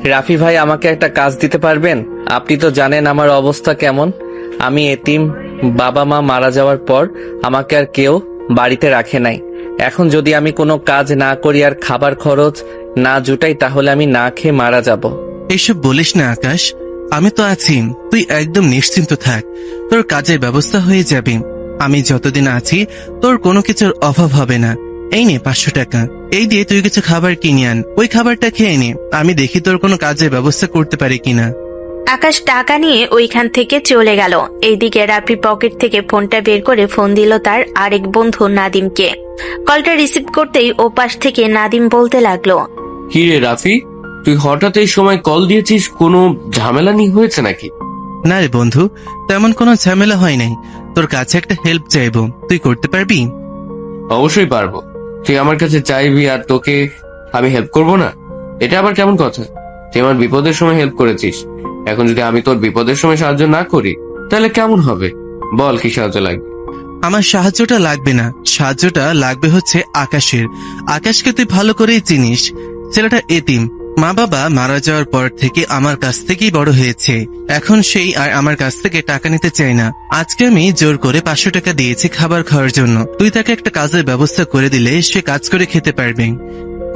রাফি ভাই, আমাকে একটা কাজ দিতে পারবেন? আপনি তো জানেন আমার অবস্থা কেমন। আমি এতিম, বাবা মা মারা যাওয়ার পর আমাকে আর কেউ বাড়িতে রাখে নাই। এখন যদি আমি কোনো কাজ না করি আর খাবার খরচ না জুটাই, তাহলে আমি না খেয়ে মারা যাব। এসব বলিস না আকাশ, আমি তো আছি, তুই একদম নিশ্চিন্ত থাক, তোর কাজের ব্যবস্থা হয়ে যাবে। আমি যতদিন আছি তোর কোনো কিছুর অভাব হবে না। এই নে 500 টাকা, এই দিয়ে তুই কিছু খাবার কিনে আন, ওই খাবারটা খেয়ে নে, আমি দেখি তোর কোনো কাজের ব্যবস্থা করতে পারি কিনা। আকাশ টাকা নিয়ে ওইখান থেকে চলে গেল। এইদিকে রাফি পকেট থেকে ফোনটা বের করে ফোন দিল তার আরেক বন্ধু নাদিমকে। কলটা রিসিভ করতেই ওপাশ থেকে নাদিম বলতে লাগলো, কি রে রাফি, তুই হঠাৎ এই সময় কল দিয়েছিস? কোনো ঝামেলা হয়েছে নাকি? না রে বন্ধু, তেমন কোনো ঝামেলা হয় নাই, তোর কাছে একটা হেল্প চাইবো, তুই করতে পারবি? অবশ্যই পারবো। তুই আমার কাছে চাইবি আর তোকে আমি হেল্প করব না? এটা আবার কেমন কথা? তুই আমার বিপদের সময় হেল্প করেছিস, এখন যদি আমি তোর বিপদের সময় সাহায্য না করি তাহলে কেমন হবে? বল, কি সাহায্য লাগবে? আমার সাহায্যটা লাগবে না, সাহায্যটা লাগবে হচ্ছে আকাশের। আকাশকে তুই ভালো করেই চিনিস, ছেলেটা এতিম, মা বাবা মারা যাওয়ার পর থেকে আমার কাছ থেকেই বড় হয়েছে। এখন সেই আর আমার কাছ থেকে টাকা নিতে চায় না। আজকে আমি জোর করে 500 টাকা দিয়েছি খাবার খাওয়ার জন্য, তুই তাকে একটা কাজের ব্যবস্থা করে দিলে সে কাজ করে খেতে পারবে।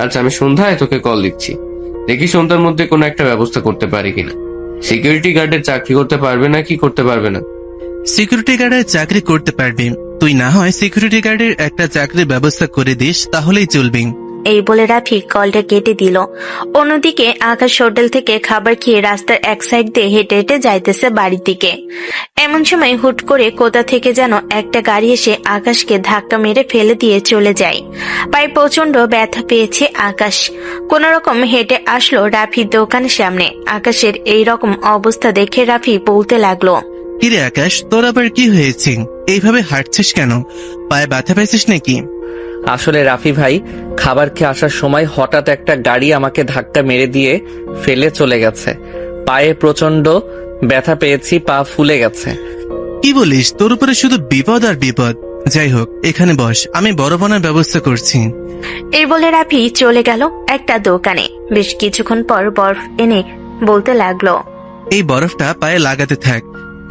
আচ্ছা, আমি সন্ধ্যায় তোকে কল দিচ্ছি, দেখি সন্ধ্যার মধ্যে কোনো একটা ব্যবস্থা করতে পারি কিনা। সিকিউরিটি গার্ডের চাকরি করতে পারবে না কি করতে পারবে না? সিকিউরিটি গার্ডের চাকরি করতে পারবি, তুই না হয় সিকিউরিটি গার্ডের একটা চাকরির ব্যবস্থা করে দিস, তাহলেই চলবে। এই বলে রাফি কলটা কেটে দিল। অন্যদিকে আকাশ হোটেল থেকে খাবার খেয়ে রাস্তার এক সাইড দিয়ে হেঁটে হেঁটে যাইতেছে বাড়ির দিকে। এমন সময় হুট করে কোথা থেকে যেন একটা গাড়ি এসে আকাশকে ধাক্কা মেরে ফেলে দিয়ে চলে যায়। পায়ে প্রচন্ড ব্যথা পেয়েছে আকাশ। কোন রকম হেঁটে আসলো রাফির দোকানের সামনে। আকাশের এই রকম অবস্থা দেখে রাফি বলতে লাগলো, কিরে আকাশ, তোর আবার কি হয়েছে? এইভাবে হাঁটছিস কেন? পায়ে ব্যথা পেয়েছিস নাকি? আসলে রাফি ভাই, খাবার খেয়ে আসার সময় হঠাৎ একটা গাড়ি আমাকে ধাক্কা মেরে দিয়ে ফেলে চলে গেছে। পায়ে প্রচন্ড ব্যথা পেয়েছি, পা ফুলে গেছে। কি বলিস? তোর উপরে শুধু বিপদ আর বিপদ। যাই হোক, এখানে বস, আমি বরফ আনার ব্যবস্থা করছি। এই বলে রাফি চলে গেল একটা দোকানে। বেশ কিছুক্ষণ পর বরফ এনে বলতে লাগলো, এই বরফটা পায়ে লাগাতে থাক,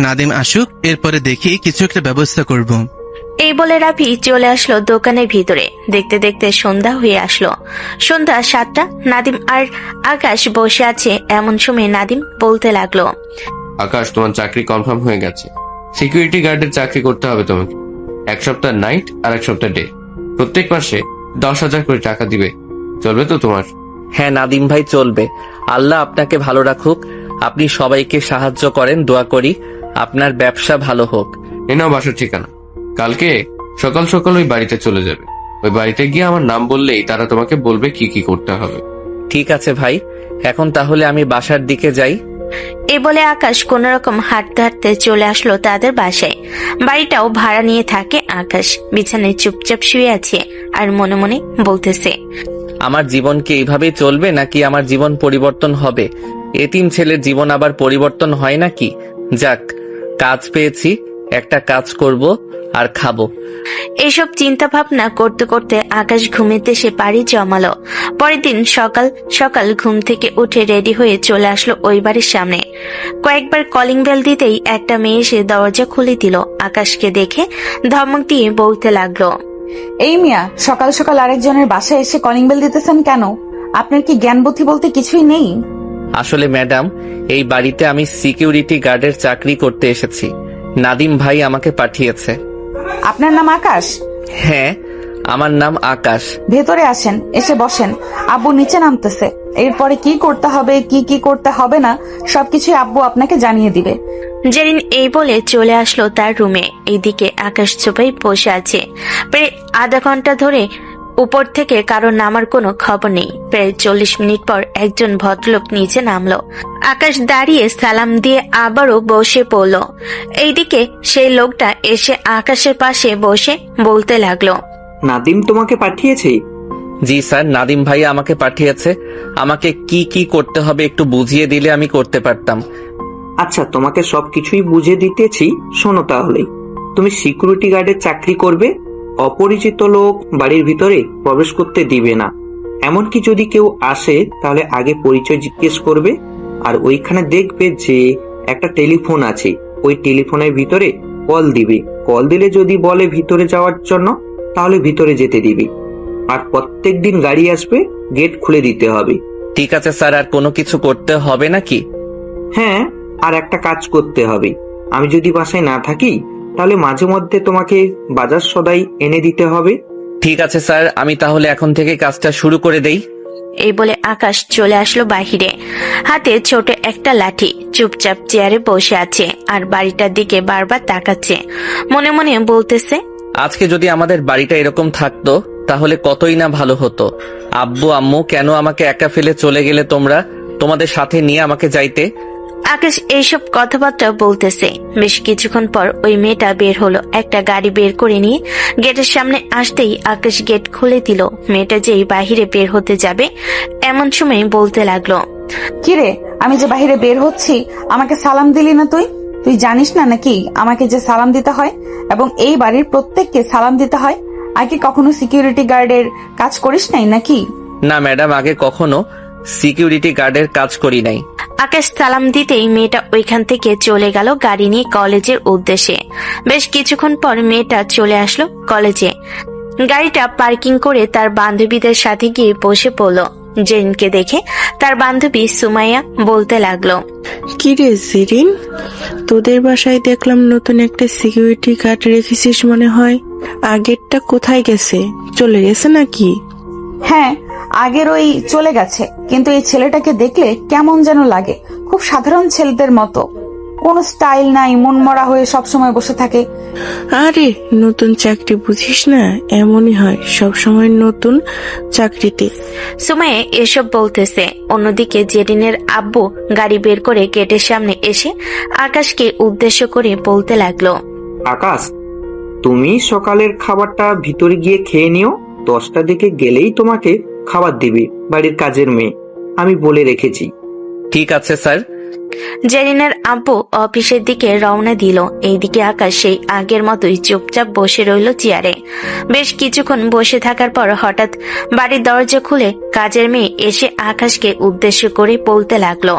নাদিম আসুক, এরপরে দেখি কিছু একটা ব্যবস্থা করব। এই বলে রাফি চলে আসলো দোকানের ভিতরে। দেখতে দেখতে সন্ধ্যা হয়ে আসলো। সন্ধ্যা 7টা। নাদিম আর আকাশ বসে আছে। এমন সময় নাদিম বলতে লাগলো, আকাশ, তোমার চাকরি কনফার্ম হয়ে গেছে। সিকিউরিটি গার্ডের চাকরি করতে হবে তোমাকে। 1 সপ্তাহ নাইট আর 1 সপ্তাহ ডে, প্রত্যেক মাসে 10,000 করে টাকা দিবে। চলবে তো তোমার? হ্যাঁ নাদিম ভাই, চলবে। আল্লাহ আপনাকে ভালো রাখুক। আপনি সবাইকে সাহায্য করেন, দোয়া করি আপনার ব্যবসা ভালো হোক। এ নাও বাসার ঠিকানা। কালকে সকাল সকাল ওই বাড়িতে চলে যাবে। ওই বাড়িতে গিয়ে আমার নাম বললেই তারা তোমাকে বলবে কি কি করতে হবে। ঠিক আছে ভাই, এখন তাহলে আমি বাসার দিকে যাই। এই বলে আকাশ কোন রকম হাঁটতে হাঁটতে চলে আসলো তাদের বাসায়। বাড়িটাও ভাড়া নিয়ে থাকে আকাশ। বিছানায় চুপচাপ শুয়ে আছে আর মনে মনে বলতেছে, আমার জীবন কি এইভাবেই চলবে নাকি আমার জীবন পরিবর্তন হবে? এতিম ছেলের জীবন আবার পরিবর্তন হয় নাকি? যাক, কাজ পেয়েছি, একটা কাজ করব আর খাবো। এইসব চিন্তা ভাবনা করতে করতে আকাশ ঘুমেতে সে পাড়ি জমালো। পরের দিন সকাল সকাল ঘুম থেকে উঠে রেডি হয়ে চলে আসলো ওই বাড়ির সামনে। কয়েকবার কলিং বেল দিতেই একটা মেয়ে এসে দরজা খুলে দিল। আকাশকে দেখে ধমক দিয়ে বলতে লাগলো, এই মিয়া, সকাল সকাল আরেকজনের বাসায় এসে কলিং বেল দিতেছেন কেন? আপনার কি জ্ঞান বুদ্ধি বলতে কিছুই নেই? আসলে ম্যাডাম, এই বাড়িতে আমি সিকিউরিটি গার্ডের চাকরি করতে এসেছি। নাদিম ভাই আমাকে পাঠিয়েছে। আপনার নাম আকাশ? হ্যাঁ, আমার নাম আকাশ। ভেতরে আসেন, এসে বসেন। আব্বু নিচে নামতেছে। এরপরে কি করতে হবে কি কি করতে হবে না সবকিছু আব্বু আপনাকে জানিয়ে দিবে। জেরিন এই বলে চলে আসলো তার রুমে। এইদিকে আকাশ চুপাই বসে আছে। প্রায় আধা ঘন্টা ধরে উপর থেকে কারো নামার কোনো খবর নেই। প্রায় 40 মিনিট পর একজন ভদ্রলোক নিচে নামলো। আকাশ দাঁড়িয়ে সালাম দিয়ে আবারও বসে পড়ল। এইদিকে সেই লোকটা এসে আকাশের পাশে বসে বলতে লাগলো, নাদিম তোমাকে পাঠিয়েছে? জি স্যার, নাদিম ভাই আমাকে পাঠিয়েছে। আমাকে কি কি করতে হবে একটু বুঝিয়ে দিলে আমি করতে পারতাম। আচ্ছা, তোমাকে সবকিছুই বুঝে দিতেছি, শোনো তাহলে। তুমি সিকিউরিটি গার্ডের চাকরি করবে। অপরিচিত লোক বাড়ির ভিতরে প্রবেশ করতে দিবে না। এমনকি যদি কেউ আসে তাহলে আগে পরিচয় জিজ্ঞেস করবে, আর ওইখানে দেখবে যে একটা টেলিফোন আছে, ওই টেলিফোনের ভিতরে কল দিবে। কল দিলে যদি বলে ভিতরে যাওয়ার জন্য তাহলে ভিতরে যেতে দিবে, আর প্রত্যেকদিন গাড়ি আসবে, গেট খুলে দিতে হবে। ঠিক আছে স্যার, আর কোনো কিছু করতে হবে নাকি? হ্যাঁ, আর একটা কাজ করতে হবে। আমি যদি বাসায় না থাকি তাহলে মাঝে মধ্যে তোমাকে বাজার সদাই এনে দিতে হবে। ঠিক আছে স্যার, আমি তাহলে এখন থেকে কাজটা শুরু করে দেই। এই বলে আকাশ চলে আসলো বাহিরে, হাতে ছোট একটা লাঠি। চুপচাপ চেয়ারে বসে আছে আর বাড়িটার দিকে বারবার তাকাচ্ছে, মনে মনে বলতেছে, আজকে যদি আমাদের বাড়িটা এরকম থাকতো তাহলে কতই না ভালো হতো। আব্বু আম্মু কেন আমাকে একা ফেলে চলে গেলে তোমরা? তোমাদের সাথে নিয়ে আমাকে যাইতে। আকাশ এইসব কথাবার্তা বলতেছে। বেশ কিছুক্ষণ পর ওই মেয়েটা বের হলো। একটা গাড়ি বের করে নিয়ে গেটের সামনে আসতেই আকাশ গেট খুলে দিল। মেয়েটা যেই বাহিরে বের হতে যাবে এমন সময় বলতে লাগলো, কিরে, আমি যে বাহিরে বের হচ্ছি আমাকে সালাম দিলি না তুই? তুই জানিস না নাকি আমাকে যে সালাম দিতে হয় এবং এই বাড়ির প্রত্যেককে সালাম দিতে হয়? আগে কখনো সিকিউরিটি গার্ডের কাজ করিস নাই নাকি? না ম্যাডাম, আগে কখনো সিকিউরিটি গার্ডের কাজ করি নাই। আকাশ সালাম দিতেই মেয়েটা ওইখান থেকে চলে গেল গাড়ি নিয়ে কলেজের উদ্দেশ্যে। বেশ কিছুক্ষণ পর মেয়েটা চলে আসলো কলেজে। গাড়িটা পার্কিং করে তার বান্ধবীদের সাথে গিয়ে বসে পড়লো। জেরিনকে দেখে তার বান্ধবী সুমাইয়া বলতে লাগলো, কি রে জেরিন, তোদের বাসায় দেখলাম নতুন একটা সিকিউরিটি গার্ড রেখেছিস মনে হয়। আগেরটা কোথায় গেছে? চলে গেছে নাকি? হ্যাঁ, আগের ওই চলে গেছে, কিন্তু এই ছেলেটাকে দেখলে কেমন যেন লাগে। খুব সাধারণ ছেলেদের মতো, কোনো স্টাইল নাই, মনমরা হয়ে সবসময় বসে থাকে। আরে নতুন চাকরি বুঝিস না, এমনই হয় সব সময় নতুন চাকরিতে। সুমাইয়া এসব বলতেছে। অন্যদিকে জেরিনের আব্বু গাড়ি বের করে গেটের সামনে এসে আকাশকে উদ্দেশ্য করে বলতে লাগলো, আকাশ, তুমি সকালের খাবারটা ভিতরে গিয়ে খেয়ে নিও। 10টার দিকে গেলেই তোমাকে খাবার দিবে বাড়ির কাজের মেয়ে, আমি বলে রেখেছি। ঠিক আছে স্যার। জেরিনের আব্বু অফিসের দিকে রওনা দিল। এইদিকে আকাশ সেই আগের মতোই চুপচাপ বসে রইল চেয়ারে। বেশ কিছুক্ষণ বসে থাকার পর হঠাৎ বাড়ির দরজা খুলে কাজের মেয়ে এসে আকাশকে উদ্দেশ্য করে বলতে লাগলো,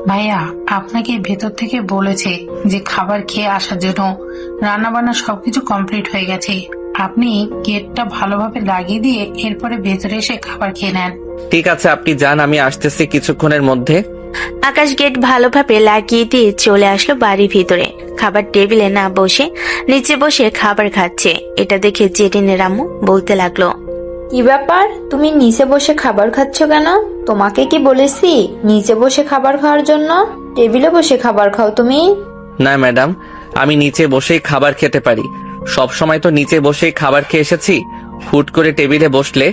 ভাইয়া আপনাকে ভেতর থেকে বলেছে যে খাবার খেয়ে আসার জন্য। রান্না বান্না সবকিছু কমপ্লিট হয়ে গেছে। আপনি গেটটা ভালোভাবে লাগিয়ে দিয়ে এরপরে ভেতরে এসে খাবার খেয়ে নেন। ঠিক আছে, আপনি যান, আমি আসতেছি কিছুক্ষণের মধ্যে। আকাশ গেট ভালোভাবে লাগিয়ে দিয়ে চলে আসলো বাড়ির ভিতরে। খাবার টেবিলে না বসে নিচে বসে খাবার খাচ্ছে। এটা দেখে জেরিনের আম্মু বলতে লাগলো, কি ব্যাপার, তুমি নিচে বসে খাবার খাচ্ছ কেন? তোমাকে কি বলেছি নিচে বসে খাবার খাওয়ার জন্য? টেবিলে বসে খাবার খাও তুমি। না ম্যাডাম, আমি নিচে বসেই খাবার খেতে পারি। সব সময় তো নিচে বসেই খাবার খেয়ে এসেছি। হুট করে টেবিলে বসলে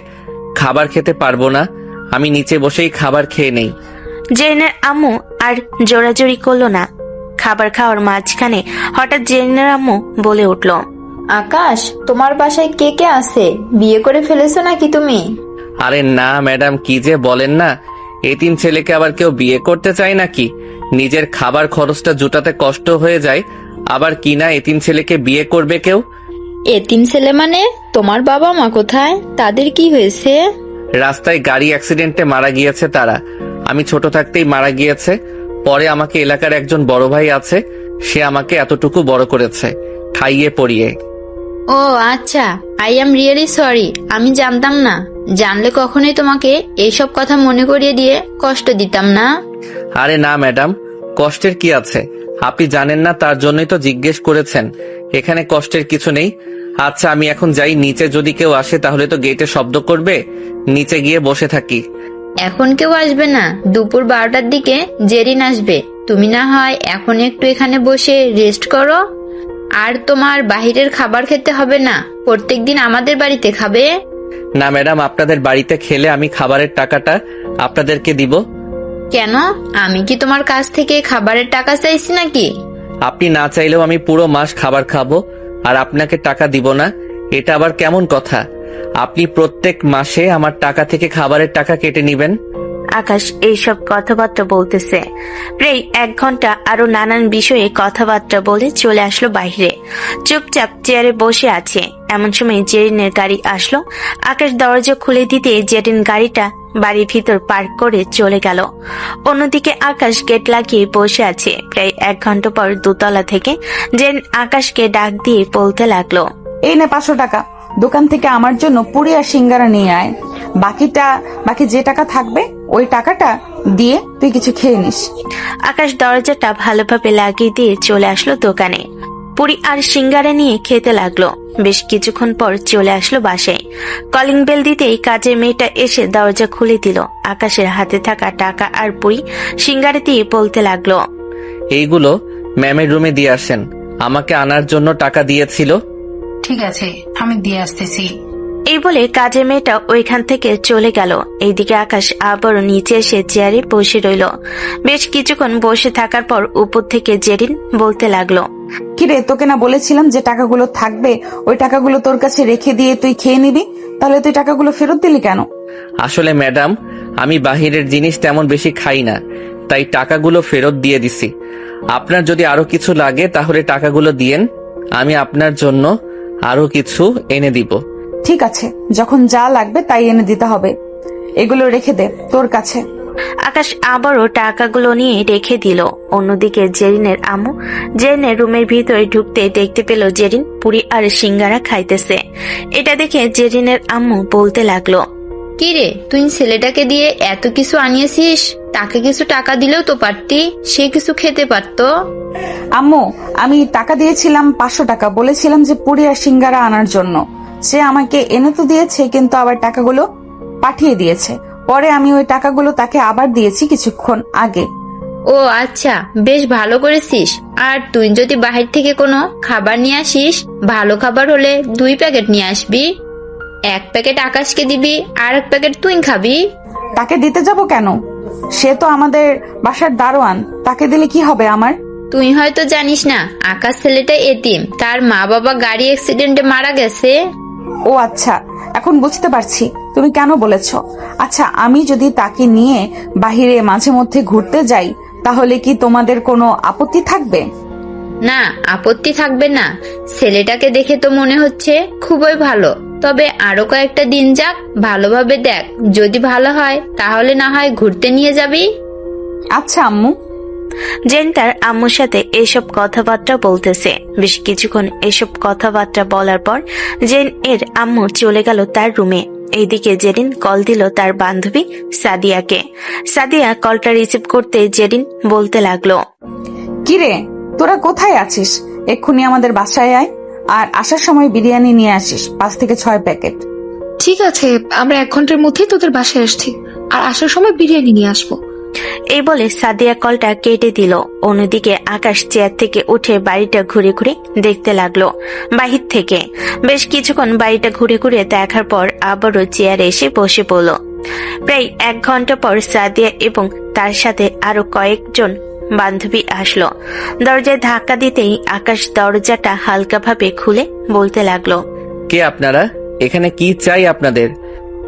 খাবার খেতে পারবো না। আমি নিচে বসেই খাবার খেয়ে নেই। জেরিনের আম্মু আর জোরাজোরি করলো না। খাবার খাওয়ার মাঝখানে হঠাৎ জেরিনের আম্মু বলে উঠল, আকাশ, তোমার বাসায় কে কে আছে? বিয়ে করে ফেলেছো নাকি তুমি? আরে না ম্যাডাম, কি যে বলেন না। এতিম ছেলেকে আবার কেউ বিয়ে করতে চায় নাকি? নিজের খাবার খরচটা জুটাতে কষ্ট হয়ে যায়, আবার কি না এতিম ছেলেকে বিয়ে করবে কেউ? এতিম ছেলে মানে? তোমার বাবা মা কোথায়? তাদের কি হয়েছে? রাস্তায় গাড়ি অ্যাক্সিডেন্টে মারা গিয়েছে তারা। আমি ছোট থাকতেই মারা গিয়েছে। পরে আমাকে এলাকার একজন বড় ভাই আছে, সে আমাকে এতটুকু বড় করেছে, খাইয়ে পরিয়ে। ও আচ্ছা, আই এম রিয়েলি সরি। আমি জানতাম না। জানলে কখনোই তোমাকে এইসব কথা মনে করিয়ে দিয়ে কষ্ট দিতাম না। আরে না ম্যাডাম, কষ্টের কি আছে? আপনি জানেন না, তার জন্যই তো জিজ্ঞেস করেছেন। এখানে কষ্টের কিছু নেই। আচ্ছা আমি এখন যাই, নিচে যদি কেউ আসে তাহলে তো গেটে শব্দ করবে। নিচে গিয়ে বসে থাকি। এখন কেউ আসবে না, দুপুর 12টার দিকে জেরিন আসবে। তুমি না হয় এখন একটু এখানে বসে রেস্ট করো। আর তোমার বাহিরের খাবার খেতে হবে না, প্রত্যেকদিন আমাদের বাড়িতে খাবে। না ম্যাডাম, আপনাদের বাড়িতে খেলে আমি খাবারের টাকাটা আপনাদেরকে দিব। কেন? আমি কি তোমার কাছ থেকে খাবারের টাকা চাইছি নাকি? আপনি না চাইলেও আমি পুরো মাস খাবার খাবো আর আপনাকে টাকা দিব না, এটা আবার কেমন কথা? আপনি প্রত্যেক মাসে আমার টাকা থেকে খাবারের টাকা কেটে নিবেন। আকাশ এইসব কথাবার্তা বলতেছে। প্রায় 1 ঘন্টা আরো নানান বিষয়ে কথাবার্তা বলে চলে আসলো বাইরে। চুপচাপ চেয়ারে বসে আছে। এমন সময় জেরিনের গাড়ি আসলো। আকাশ দরজা খুলে দিতে জেরিন গাড়িটা বাড়ির ভিতর পার্ক করে চলে গেল। অন্যদিকে আকাশ গেট লাগিয়ে বসে আছে। প্রায় 1 ঘন্টা পর দোতলা থেকে জেন আকাশকে ডাক দিয়ে বলতে লাগলো, এই নে 500 টাকা, দোকান থেকে আমার জন্য পুরি আর সিঙ্গারা নিয়ে আয়। বাকি যে টাকা থাকবে ওই টাকাটা দিয়ে তুই কিছু খেয়ে নিস। আকাশ দরজাটা ভালোভাবে লাগিয়ে দিয়ে চলে আসলো দোকানে। পুরি আর সিঙ্গারা নিয়ে খেতে লাগলো। বেশ কিছুক্ষণ পর চলে আসলো বাসায়। কলিং বেল দিতেই কাজের মেয়েটা এসে দরজা খুলে দিল। আকাশের হাতে থাকা টাকা আর পুরি সিঙ্গারা দিয়ে বলতে লাগলো, এইগুলো ম্যামের রুমে দিয়ে আসেন, আমাকে আনার জন্য টাকা দিয়েছিল। ঠিক আছে, আমি দিয়ে আসতেছি। এই বলে কাজের মেয়েটা ওইখান থেকে চলে গেল। এইদিকে আকাশ আবারও নিচে এসে চেয়ারে বসে রইল। বেশ কিছুক্ষণ বসে থাকার পর উপর থেকে জেরিন বলতে লাগলো, কিরে, তোকে না বলেছিলাম যে টাকাগুলো থাকবে ওই টাকাগুলো তোর কাছে রেখে দিয়ে তুই খেয়ে নিবি, তাহলে তুই টাকাগুলো ফেরত দিলি কেন? আসলে ম্যাডাম, আমি বাহিরের জিনিস তেমন বেশি খাই না, তাই টাকাগুলো ফেরত দিয়ে দিছি। আপনার যদি আরো কিছু লাগে তাহলে টাকাগুলো দিয়েন, আমি আপনার জন্য আরো কিছু এনে দিব। ঠিক আছে, যখন যা লাগবে তাই এনে দিতে হবে। এগুলো রেখে দে তোর কাছে। আকাশ আবারও টাকাগুলো নিয়ে রেখে দিল। অন্যদিকে জেরিনের আম্মু জেরিনের রুমের ভিতরে ঢুকতে দেখতে পেল জেরিন পুরি আর সিঙ্গারা খাইতেছে। এটা দেখে জেরিনের আম্মু বলতে লাগলো, কি রে, তুই ছেলেটাকে দিয়ে এত কিছু আনিয়েছিস, তাকে কিছু টাকা দিলেও তো পারতি, সে কিছু খেতে পারতো। আম্মু, আমি টাকা দিয়েছিলাম 500 টাকা, বলেছিলাম যে পুরি আর সিঙ্গারা আনার জন্য। সে আমাকে এনে তো দিয়েছে, কিন্তু আবার টাকাগুলো পাঠিয়ে দিয়েছে। পরে আমি ওই টাকাগুলো তাকে আবার দিয়েছি কিছুক্ষণ আগে। ও আচ্ছা, বেশ ভালো করেছিস। আর তুই যদি বাহির থেকে কোনো খাবার নিয়ে আসিস, ভালো খাবার হলে 2 প্যাকেট নিয়ে আসবি। 1 প্যাকেট আকাশকে দিবি, আর 1 প্যাকেট তুই খাবি। তাকে দিতে যাব কেন? সে তো আমাদের বাসার দারোয়ান, তাকে দিলে কি হবে আমার? তুই হয়তো জানিস না, আকাশ ছেলেটা এতিম, তার মা বাবা গাড়ি অ্যাক্সিডেন্টে মারা গেছে। ও আচ্ছা, এখন বুঝতে পারছি তুমি কেন বলেছ। আচ্ছা, আমি যদি তাকে নিয়ে বাহিরে মাঝে মধ্যে ঘুরতে যাই তাহলে কি তোমাদের কোনো আপত্তি থাকবে? না, আপত্তি থাকবে না। ছেলেটাকে দেখে তো মনে হচ্ছে খুবই ভালো। তবে আরো কয়েকটা দিন যাক, ভালোভাবে দেখ, যদি ভালো হয় তাহলে না হয় ঘুরতে নিয়ে যাবি। আচ্ছা আম্মু। জেন তার আম্মুর সাথে এসব কথাবার্তা বলতেছে। বেশ কিছুক্ষণ এসব কথাবার্তা বলার পর জেন এর আম্মু চলে গেল তার রুমে। এইদিকে জেরিন কল দিল তার বান্ধবী সাদিয়াকে। সাদিয়া কলটা রিসিভ করতে জেরিন বলতে লাগলো, কিরে, তোরা কোথায় আছিস? এক্ষুনি আমাদের বাসায় আয়, আর আসার সময় বিরিয়ানি নিয়ে আসিস 5 থেকে 6 প্যাকেট। ঠিক আছে, আমরা 1 ঘন্টার মধ্যেই তোদের বাসায় আসছি, আর আসার সময় বিরিয়ানি নিয়ে আসবো। এই বলে সাদিয়া কলটা কেটে দিল। অন্যদিকে আকাশ চেয়ার থেকে উঠে বাড়িটা ঘুরে ঘুরে দেখতে লাগলো বাহির থেকে। বেশ কিছুক্ষণ বাড়িটা ঘুরে ঘুরে দেখার পর আবারও চেয়ারে এসে বসে পড়ল। প্রায় 1 ঘন্টা পর সাদিয়া এবং তার সাথে আরো কয়েকজন বান্ধবী আসলো। দরজায় ধাক্কা দিতেই আকাশ দরজাটা হালকাভাবে খুলে বলতে লাগলো, কে আপনারা? এখানে কি চাই আপনাদের?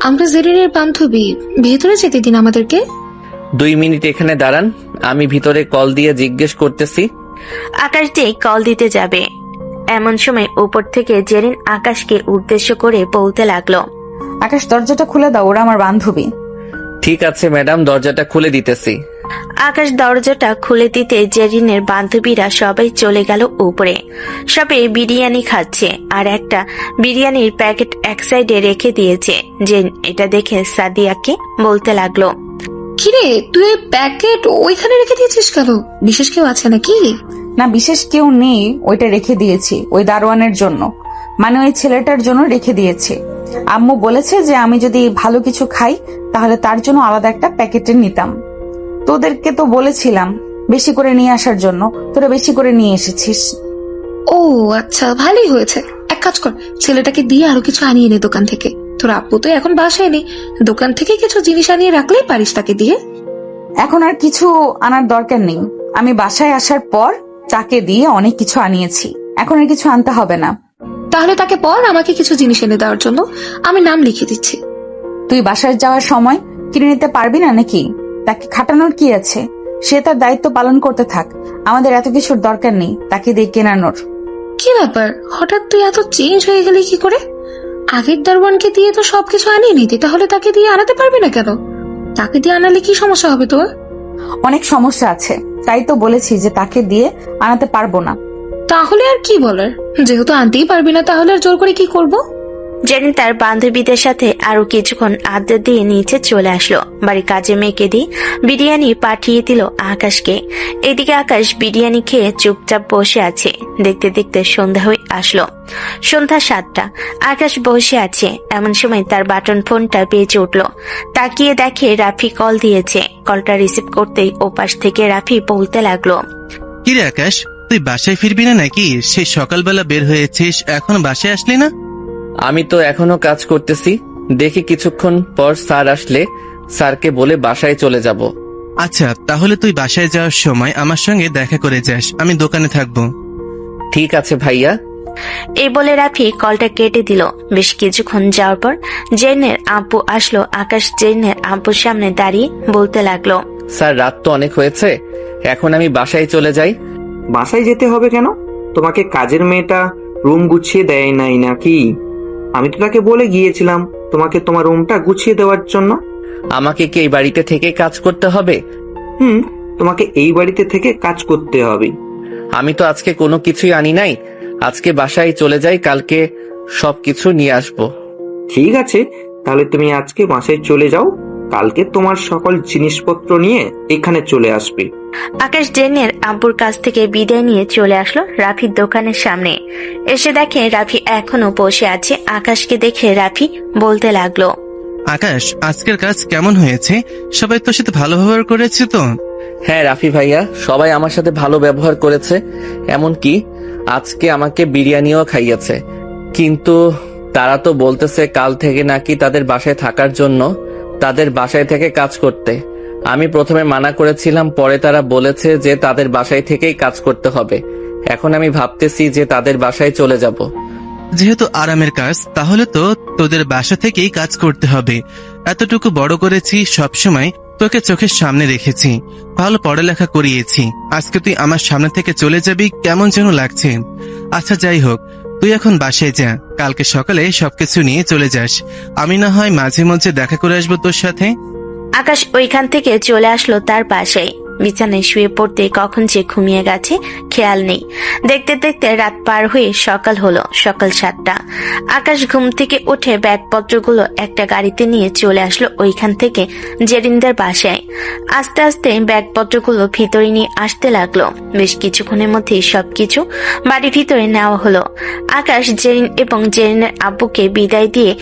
আমরা জেরিনের বান্ধবী, ভেতরে যেতে দিন আমাদেরকে। 2 মিনিট এখানে দাঁড়ান, আমি ভিতরে কল দিয়ে জিজ্ঞেস করতেছি। আকাশ যে কল দিতে যাবে এমন সময় উপর থেকে জেরিন আকাশকে উদ্দেশ্য করে বলতে লাগলো, আকাশ, দরজাটা খুলে দাও, ওরা আমার বান্ধবী। ঠিক আছে ম্যাডাম, দরজাটা খুলে দিতেছি। আকাশ দরজাটা খুলে দিতে জেরিনের বান্ধবীরা সবাই চলে গেল উপরে। সবে বিরিয়ানি খাচ্ছে, আর একটা বিরিয়ানির প্যাকেট এক সাইডে রেখে দিয়েছে। জেন এটা দেখে সাদিয়াকে বলতে লাগলো, কিরে, তুই এই প্যাকেট ওইখানে রেখে দিয়েছিস কেন? বিশেষ কেউ আছে নাকি? না, বিশেষ কেউ নেই, ওইটা রেখে দিয়েছি ওই দারোয়ানের জন্য, মানে ওই ছেলেটার জন্য রেখে দিয়েছি। আম্মু বলেছে যে আমি যদি ভালো কিছু খাই তাহলে তার জন্য আলাদা একটা প্যাকেটে নিতাম। তোদেরকে তো বলেছিলাম বেশি করে নিয়ে আসার জন্য, তোরা বেশি করে নিয়ে এসেছিস। ও আচ্ছা, ভালোই হয়েছে। এক কাজ কর, ছেলেটাকে দিয়ে আরো কিছু আনিয়ে নে দোকান থেকে। তোর আপু তো এখন বাসায় নেই, দোকান থেকে কিছু জিনিস আনিয়ে রাখলেই পারিস তাকে দিয়ে। এখন আর কিছু আনার দরকার নেই, আমি বাসায় আসার পর তাকে দিয়ে অনেক কিছু আনিয়েছি, এখন আর কিছু আনতে হবে না। তাহলে তাকে বল আমাকে কিছু জিনিস এনে দেওয়ার জন্য, আমি নাম লিখে দিচ্ছি। তুই বাসায় যাওয়ার সময় কিনে নিতে পারবি না নাকি? তাকে খাটানোর কি আছে? সে তার দায়িত্ব পালন করতে থাক, আমাদের এত কিছুর দরকার নেই তাকে দিয়ে কেনানোর। কি ব্যাপার, হঠাৎ তুই এত চেঞ্জ হয়ে গেলি কি করে? আগের দারোয়ানকে দিয়ে তো সবকিছু আনিয়ে নিতি, তাহলে তাকে দিয়ে আনাতে পারবি না কেন? তাকে দিয়ে আনালে কি সমস্যা হবে তোর? অনেক সমস্যা আছে, তাই তো বলেছি যে তাকে দিয়ে আনাতে পারবো না। তাহলে আর কি বলার, যেহেতু আনতেই পারবি না তাহলে আর জোর করে কি করব? জেরিন তার বান্ধবীদের সাথে আরো কিছুক্ষণ আড্ডা দিয়ে নিচে চলে আসলো। বাড়ির কাজে মেয়েকে দিয়ে বিরিয়ানি পাঠিয়ে দিল আকাশকে। এদিকে আকাশ বিরিয়ানি খেয়ে চুপচাপ বসে আছে। দেখতে দেখতে সন্ধ্যা হয়ে আসলো। সন্ধ্যা 7টা। আকাশ বসে আছে, এমন সময় তার বাটন ফোনটা বেজে উঠলো। তাকিয়ে দেখে রাফি কল দিয়েছে। কলটা রিসিভ করতেই ওপাশ থেকে রাফি বলতে লাগলো, কিরে আকাশ, তুই বাসায় ফিরবি না নাকি? সেই সকালবেলা বের হয়েছিস, এখন বাসায় আসলি না? আমি তো এখনো কাজ করতেছি। দেখি কিছুক্ষণ পর স্যার আসলে স্যারকে বলে বাসায় চলে যাব। আচ্ছা, তাহলে তুই বাসায় যাওয়ার সময় আমার সঙ্গে দেখা করে যাস, আমি দোকানে থাকবো। ঠিক আছে ভাইয়া। এই বলে রাফি কলটা কেটে দিল। বেশ কিছুক্ষণ যাওয়ার পর জেনের আব্বু আসলো। আকাশ জেনের আব্বুর সামনে দাঁড়িয়ে বলতে লাগলো, স্যার রাত তো অনেক হয়েছে, এখন আমি বাসায় চলে যাই। বাসায় যেতে হবে কেন? তোমাকে কাজের মেয়েটা রুম গুছিয়ে দেয় নাই নাকি? আমি তো তাকে বলে গিয়েছিলাম তোমাকে তোমার রুমটা গুছিয়ে দেওয়ার জন্য। আমাকে কি এই বাড়িতে থেকে কাজ করতে হবে? তোমাকে এই বাড়িতে থেকে কাজ করতে হবে। আমি তো আজকে কোনো কিছুই আনি নাই। আজকে বাসায় চলে যাই, কালকে সবকিছু নিয়ে আসবো। ঠিক আছে, তাহলে তুমি আজকে বাসায় চলে যাও, কালকে তোমার সকল জিনিসপত্র নিয়ে এখানে চলে আসবে। আকাশ জেনের আব্বুর কাছ থেকে বিদায় নিয়ে চলে আসলো রাফির দোকানের সামনে। এসে দেখে রাফি এখনো বসে আছে। আকাশকে দেখে রাফি বলতে লাগলো, আকাশ, আজকের কাজ কেমন হয়েছে? সবাই তোর সাথে ভালো ব্যবহার করেছে তো? হ্যাঁ রাফি ভাইয়া, সবাই আমার সাথে ভালো ব্যবহার করেছে, এমনকি আজকে আমাকে বিরিয়ানিও খাইয়েছে। কিন্তু তারা তো বলতেছে কাল থেকে নাকি তাদের বাসায় থাকার জন্য, তাদের বাসায় থেকে কাজ করতে। আমি প্রথমে মানা করেছিলাম, পরে তারা বলেছে যে তাদের বাসায় থেকেই কাজ করতে হবে। এখন আমি ভাবতেছি যে তাদের বাসায় চলে যাব। যেহেতু আরামের কাজ, তাহলে তো তোদের বাসা থেকেই কাজ করতে হবে। এতটুকু বড় করেছি, সবসময় তোকে চোখের সামনে রেখেছি, ভালো পড়ালেখা করিয়েছি। আজকে তুই আমার সামনে থেকে চলে যাবি, কেমন যেন লাগছে। আচ্ছা যাই হোক, তুই এখন বাসায় যা, কালকে সকালে সবকিছু নিয়ে চলে যাস। আমি না হয় মাঝে মধ্যে দেখা করে আসবো তোর সাথে। আকাশ ওইখান থেকে চলে আসলো তার পাশে। বিছানায় শুয়ে পড়তে কখন যে ঘুমিয়ে গেছে খেয়াল নেই। দেখতে দেখতে রাত পার হয়ে সকাল হলো। সকাল 7টা। আকাশ ঘুম থেকে উঠে ব্যাগপত্রগুলো একটা গাড়িতে নিয়ে চলে আসলো ওইখান থেকে জেরিনদের বাসায়। আস্তে আস্তে ব্যাগপত্রগুলো ভিতরে নিয়ে আসতে লাগলো। বেশ কিছুক্ষণের মধ্যেই সবকিছু বাড়ির ভিতরে নেওয়া হলো। আকাশ জেরিন এবং জেরিনের আব্বুকে বিদায় দিয়ে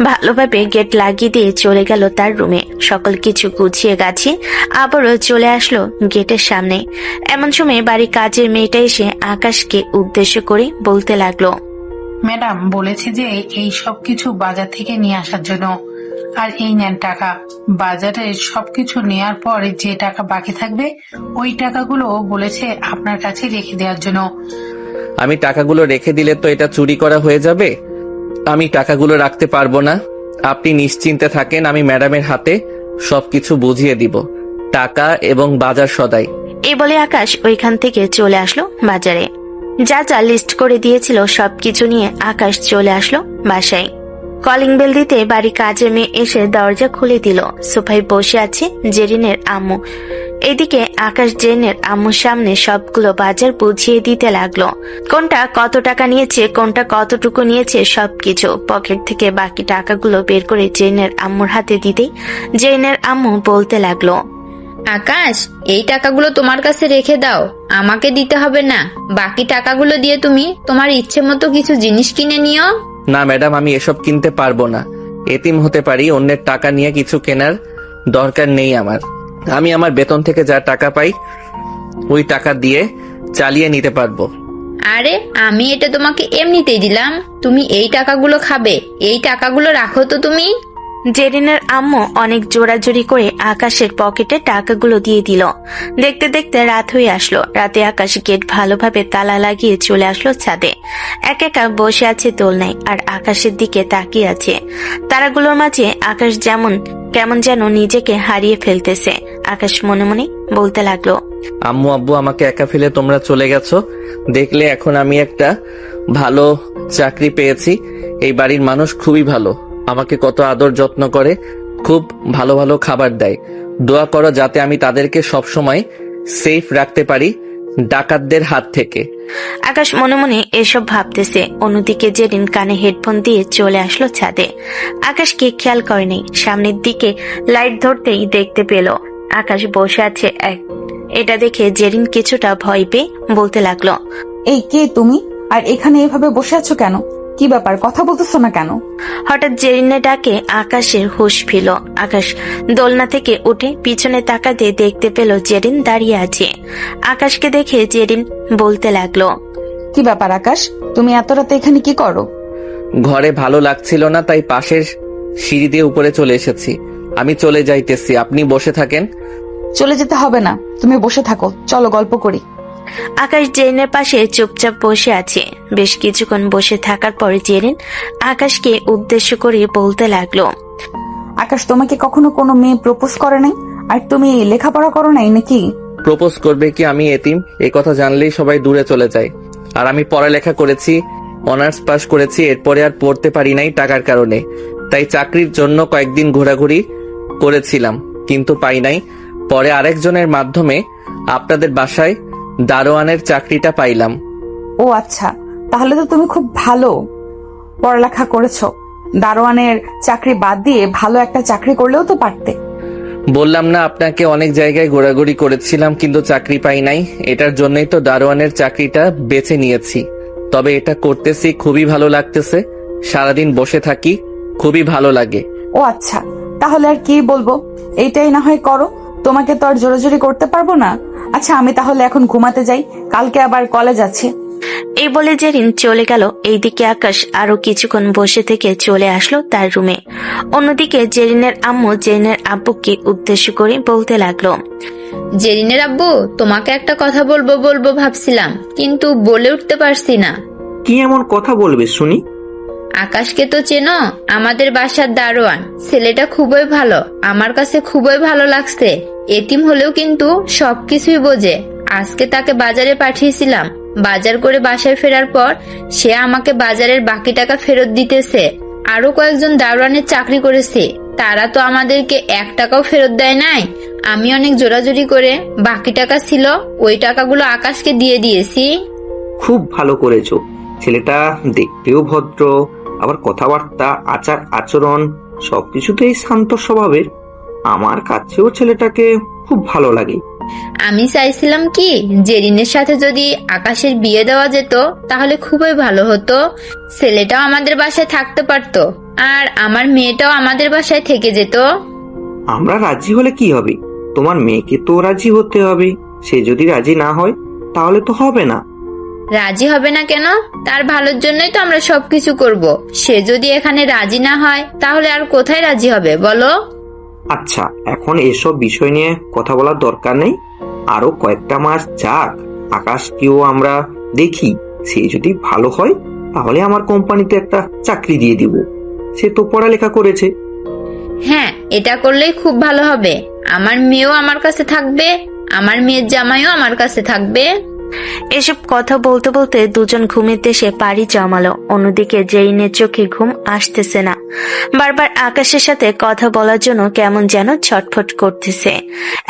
ভালোভাবে গেট লাগিয়ে দিয়ে চলে গেল তার রুমে। সকল কিছু গুছিয়ে গাছিয়ে আবারও চলে আসলো গেটের সামনে। এমন সময় বাড়ির কাজের মেয়েটা এসে আকাশকে উদ্দেশ্য করে বলতে লাগলো, ম্যাডাম বলেছে যে এই সব কিছু বাজার থেকে নিয়ে আসার জন্য, আর এই নেন টাকা। বাজারে সবকিছু নেয়ার পর যে টাকা বাকি থাকবে ওই টাকাগুলো বলেছে আপনার কাছে রেখে দেওয়ার জন্য। আমি টাকাগুলো রেখে দিলে তো এটা চুরি করা হয়ে যাবে। আমি টাকাগুলো রাখতে পারবো না। আপনি নিশ্চিন্তে থাকেন, আমি ম্যাডামের হাতে সবকিছু বুঝিয়ে দিব, টাকা এবং বাজার সদাই। এই বলে আকাশ ওইখান থেকে চলে আসলো বাজারে। যা যা লিস্ট করে দিয়েছিল সবকিছু নিয়ে আকাশ চলে আসলো বাসায়। কলিং বেল দিতে বাড়ি কাজের মেয়ে এসে দরজা খুলে দিল। সোফায় বসে আছে জেরিনের আম্মু। এদিকে আকাশ জেরিনের আম্মুর সামনে সবগুলো বাজার বুঝিয়ে দিতে লাগলো। কোনটা কত টাকা নিয়েছে, কোনটা কতটুকু নিয়েছে, সবকিছু পকেট থেকে বাকি টাকাগুলো বের করে জেরিনের আম্মুর হাতে দিতেই জেরিনের আম্মু বলতে লাগলো, আকাশ, এই টাকাগুলো তোমার কাছে রেখে দাও, আমাকে দিতে হবে না। বাকি টাকাগুলো দিয়ে তুমি তোমার ইচ্ছে মতো কিছু জিনিস কিনে নিও। না ম্যাডাম, আমি এসব কিনতে পারবো না। এতিম হতে পারি, অন্যের টাকা নিয়ে কিছু কেনার দরকার নেই আমার। আমি আমার বেতন থেকে যা টাকা পাই ওই টাকা দিয়ে চালিয়ে নিতে পারবো। আরে আমি এটা তোমাকে এমনিতেই দিলাম, তুমি এই টাকাগুলো খাবে, এই টাকাগুলো রাখো তো তুমি। জেরিনের আম্মু অনেক জোরাজোরি করে আকাশের পকেটে টাকাগুলো দিয়ে দিল। দেখতে দেখতে রাত হয়ে আসলো। রাতে আকাশ গেট ভালোভাবে তালা লাগিয়ে চলে আসলো ছাদে। একা একা বসে আছে দোলনায় আর আকাশের দিকে তাকিয়ে আছে। তারাগুলোর মাঝে আকাশ কেমন যেন নিজেকে হারিয়ে ফেলতেছে। আকাশ মনে মনে বলতে লাগলো, আম্মু আব্বু আমাকে একা ফেলে তোমরা চলে গেছো। দেখলে এখন আমি একটা ভালো চাকরি পেয়েছি। এই বাড়ির মানুষ খুবই ভালো, আমাকে কত আদর যত্ন করে, খুব ভালো ভালো খাবার দেয়। দোয়া করো যাতে আমি তাদেরকে সবসময় সেফ রাখতে পারি ডাকাতদের হাত থেকে। আকাশ মনে মনে এসব ভাবতেছে। অন্যদিকে জেরিন কানে হেডফোন দিয়ে চলে আসলো ছাদে। আকাশকে খেয়াল করেনি। সামনের দিকে লাইট ধরতেই দেখতে পেল আকাশ বসে আছে এটা দেখে জেরিন কিছুটা ভয় পেয়ে বলতে লাগলো, এই কে তুমি? আর এখানে এভাবে বসে আছো কেন? কি ব্যাপার, কথা বলতেছো না কেন? হঠাৎ জেরিনের ডাকে আকাশের হুঁশ ফিরল। আকাশ দোলনা থেকে উঠে পিছনে তাকাতে দেখতে পেল জেরিন দাঁড়িয়ে আছে। আকাশকে দেখে জেরিন বলতে লাগলো, কি ব্যাপার আকাশ, তুমি এত রাতে এখানে কি করো? ঘরে ভালো লাগছিল না, তাই পাশের সিঁড়ি দিয়ে উপরে চলে এসেছি। আমি চলে যাইতেছি, আপনি বসে থাকেন। চলে যেতে হবে না, তুমি বসে থাকো, চলো গল্প করি। আকাশ জেরিনের পাশে চুপচাপ বসে আছে। বেশ কিছুক্ষণ বসে থাকার পর জেরিন আকাশকে উদ্দেশ্য করে বলতে লাগলো, আকাশ, তোমাকে কখনো কোনো মেয়ে প্রপোজ করে নাই? আর তুমি লেখাপড়া করো নাই নাকি? প্রপোজ করবে কি? আমি এতিম, এই কথা জানলেই সবাই দূরে চলে যায়। আর আমি পড়ালেখা করেছি, অনার্স পাস করেছি, এরপরে আর পড়তে পারি নাই টাকার কারণে। তাই চাকরির জন্য কয়েকদিন ঘোরাঘুরি করেছিলাম, কিন্তু পাই নাই। পরে আরেকজনের মাধ্যমে আপনাদের বাসায় দারোয়ানের চাকরিটা পাইলাম। ও আচ্ছা, তাহলে তো তুমি খুব ভালো পড়ালেখা করেছো। দারোয়ানের চাকরি বাদ দিয়ে ভালো একটা চাকরি করলেও তো পারতে। বললাম না আপনাকে, অনেক জায়গায় ঘোরাঘুরি করেছিলাম কিন্তু চাকরি পাই নাই। এটার জন্যই তো দারোয়ানের চাকরিটা বেছে নিয়েছি। তবে এটা করতেছি, খুবই ভালো লাগতেছে। সারাদিন বসে থাকি, খুবই ভালো লাগে। ও আচ্ছা, তাহলে আর কি বলবো, এইটাই না হয় করো। তোমাকে তো আর জোরাজোরি করতে পারবো না। আচ্ছা, আমি তাহলে এখন ঘুমাতে যাই, কালকে আবার কলেজ আছে। এই বলে জেরিন চলে গেল। এইদিকে আকাশ আরো কিছুক্ষণ বসে থেকে চলে আসলো তার রুমে। অন্যদিকে জেরিনের আম্মু জেরিনের আব্বুকে উদ্দেশ্য করে বলতে লাগলো, জেরিনের আব্বু, তোমাকে একটা কথা বলবো বলবো ভাবছিলাম, কিন্তু বলে উঠতে পারছি না। কি এমন কথা বলবে শুনি? আকাশকে তো চেনো, আমাদের বাসার দারোয়ান। ছেলেটা খুবই ভালো, আমার কাছে খুবই ভালো লাগছে। এতিম হলেও কিন্তু সবকিছুই বোঝে। আজকে তাকে বাজারে পাঠিয়েছিলাম। বাজার করে বাসায় ফেরার পর সে আমাকে বাজারের বাকি টাকা ফেরত দিতেছে। আরো কয়েকজন দারোয়ানের চাকরি করেছে, তারা তো আমাদেরকে 1 টাকাও ফেরত দেয় নাই। আমি অনেক জোরাজুরি করে বাকি টাকা ছিল ওই টাকাগুলো আকাশকে দিয়ে দিয়েছি। খুব ভালো করেছো। ছেলেটা দেখতেও ভদ্র, আবার কথাবার্তা, আচার আচরণ সবকিছুতেই শান্ত স্বভাবের। আমার কাছেও ছেলেটাকে খুব ভালো লাগে। আমি চাইছিলাম কি, জেরিনের সাথে যদি আকাশের বিয়ে দেওয়া যেত তাহলে খুবই ভালো হতো। ছেলেটাও আমাদের বাসায় থাকতে পারতো, আর আমার মেয়েটাও আমাদের বাসায় থেকে যেত। আমরা রাজি হলে কি হবে? তোমার মেয়েকে তো রাজি হতে হবে। সে যদি রাজি না হয় তাহলে তো হবে না। রাজি হবে না কেন? তার ভালোর জন্যই তো আমরা সবকিছু করব। সে যদি এখানে রাজি না হয় তাহলে আর কোথায় রাজি হবে বলো? আচ্ছা, এখন এসব বিষয় নিয়ে কথা বলার দরকার নেই। আরো কয়েকটা মাস যাক, আকাশকেও আমরা দেখি। সে যদি ভালো হয় তাহলে আমার কোম্পানিতে একটা চাকরি দিয়ে দিব। সে তো পড়ালেখা করেছে। হ্যাঁ, এটা করলেই খুব ভালো হবে। আমার মেয়েও আমার কাছে থাকবে, আমার মেয়ের জামাইও আমার কাছে থাকবে। এসব কথা বলতে বলতে দুজন ঘুমের দেশে পাড়ি জমালো। অন্যদিকে জেরিনের চোখে ঘুম আসতেছে না। বারবার আকাশের সাথে কথা বলার জন্য কেমন যেন ছটফট করতেছে।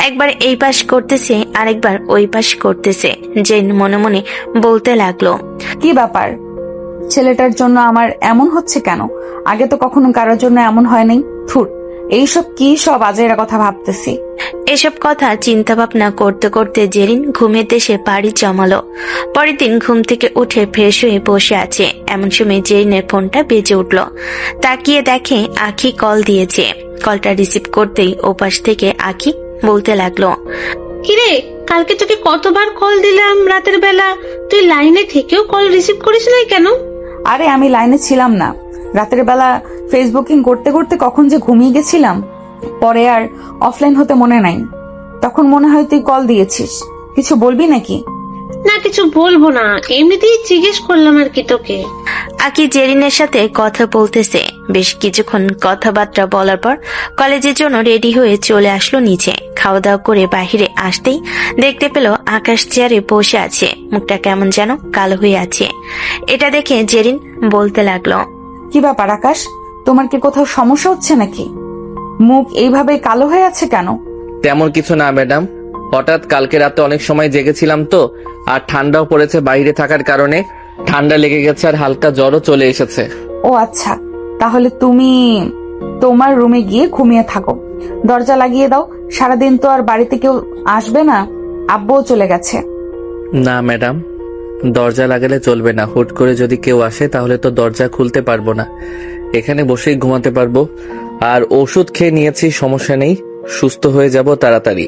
একবার এই পাশ করতেছে, আরেকবার ওই পাশ করতেছে। জেরিন মনে মনে বলতে লাগলো, কি ব্যাপার, ছেলেটার জন্য আমার এমন হচ্ছে কেন? আগে তো কখনো কারোর জন্য এমন হয় নাই। থুর, এইসব কি সব আজেরা কথা ভাবতেছি। এসব কথা চিন্তা ভাবনা করতে করতে জেরিন ঘুমের দেশে পাড়ি জমালো। পরের দিন ঘুম থেকে উঠে ফ্রেশ হয়ে বসে আছে। এমন সময় জেরিনের ফোনটা বেজে উঠল। তাকিয়ে দেখে আখি কল দিয়েছে। কলটা রিসিভ করতেই ওপাশ থেকে আখি বলতে লাগলো, কিরে, কালকে তোকে কতবার কল দিলাম রাতের বেলা, তুই লাইনে থেকেও কল রিসিভ করিস নাই কেন? আরে আমি লাইনে ছিলাম না, রাতের বেলা ফেসবুকিং করতে করতে কখন যে ঘুমিয়ে গেছিলাম। পরে আর অফলাইন হতে মনে নাই, তখন মনে হয় তুই কল দিয়েছিস। কিছু বলবি নাকি? না, কিছু বলবো না, এমনিতেই জিজ্ঞেস করলাম আর কি তোকে। আকি জেরিনের সাথে কথা বলতেছে। বেশ কিছুক্ষণ কথাবার্তা বলার পর কলেজের জন্য রেডি হয়ে চলে আসলো নিচে। খাওয়া দাওয়া করে বাহিরে আসতেই দেখতে পেল আকাশ চেয়ারে বসে আছে। মুখটা কেমন যেন কালো হয়ে আছে। এটা দেখে জেরিন বলতে লাগলো, কি ব্যাপার আকাশ, তোমার কি কোথাও সমস্যা হচ্ছে নাকি? মুখ এইভাবে কালো হয়ে আছে কেন? তেমন কিছু না ম্যাডাম, হঠাৎ কালকে রাতে অনেক সময় জেগেছিলাম তো, আর ঠান্ডাও পড়েছে বাইরে থাকার কারণে। ঠান্ডা লেগে গেছে আর হালকা জ্বরও চলে এসেছে। ও আচ্ছা, তাহলে তুমি তোমার রুমে গিয়ে ঘুমিয়ে থাকো। দরজা লাগিয়ে দাও। সারাদিন তো আর বাড়িতে কেউ আসবে না, আব্বুও চলে গেছে। না ম্যাডাম, দরজা লাগালে চলবে না। হুট করে যদি কেউ আসে তাহলে তো দরজা খুলতে পারবো না। এখানে বসেই ঘুমাতে পারবো। আর ওষুধ খেয়ে নিয়েছি, সমস্যা নেই, সুস্থ হয়ে যাব তাড়াতাড়ি।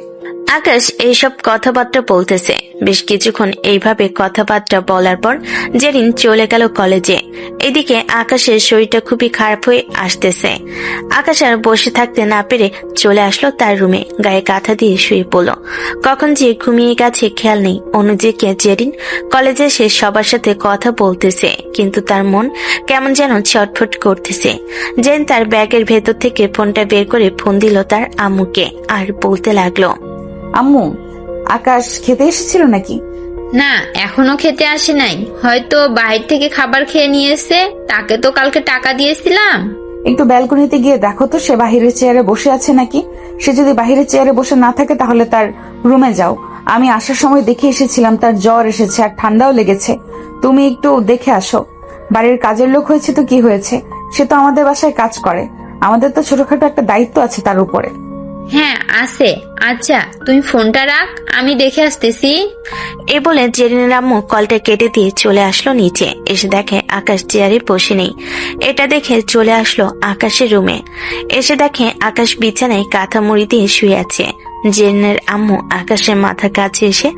আকাশ এইসব কথাবার্তা বলতেছে। বেশ কিছুক্ষণ এইভাবে কথাবার্তা বলার পর জেরিন চলে গেল কলেজে। এদিকে আকাশের শরীরটা খুবই খারাপ হয়ে আসতেছে। আকাশ আর বসে থাকতে না পেরে চলে আসলো তার রুমে, গায়ে কাঁথা দিয়ে শুয়ে পড়ল। কখন যে ঘুমিয়ে গেছে খেয়াল নেই। অন্যদিকে জেরিন কলেজে এসে সবার সাথে কথা বলতেছে, কিন্তু তার মন কেমন যেন ছটফট করতেছে। জেরিন তার ব্যাগের ভেতর থেকে ফোনটা বের করে ফোন দিল তার আম্মুকে, আর বলতে লাগলো, আম্মু, আকাশ খেতে এসেছিল নাকি? না, এখনো খেতে আসে নাই, হয়তো বাইরে থেকে খাবার খেয়ে নিয়ে এসে। তাকে তো কালকে টাকা দিয়েছিলাম। একটু ব্যালকনিতে গিয়ে দেখো তো সে বাহিরের চেয়ারে বসে আছে নাকি। সে যদি বাহিরের চেয়ারে বসে না থাকে তাহলে তার রুমে যাও। আমি আসার সময় দেখে এসেছিলাম তার জ্বর এসেছে আর ঠান্ডাও লেগেছে। তুমি একটু দেখে আসো। বাড়ির কাজের লোক হয়েছে তো কি হয়েছে, সে তো আমাদের বাসায় কাজ করে। আমাদের তো ছোটখাটো একটা দায়িত্ব আছে তার উপরে। হ্যাঁ আছে। আচ্ছা তুমি ফোনটা রাখ, আমি দেখে আসতেছি। এ বলে জেরিনের আম্মু কলটা কেটে দিয়ে চলে আসলো নিচে। এসে দেখে আকাশ চেয়ারে বসে নেই। এটা দেখে চলে আসলো আকাশের রুমে। এসে দেখে আকাশ বিছানায় কাঁথা মুড়ি দিয়ে শুয়ে আছে। জেরিনের আম্মু আকাশের মাথার কাছে এসে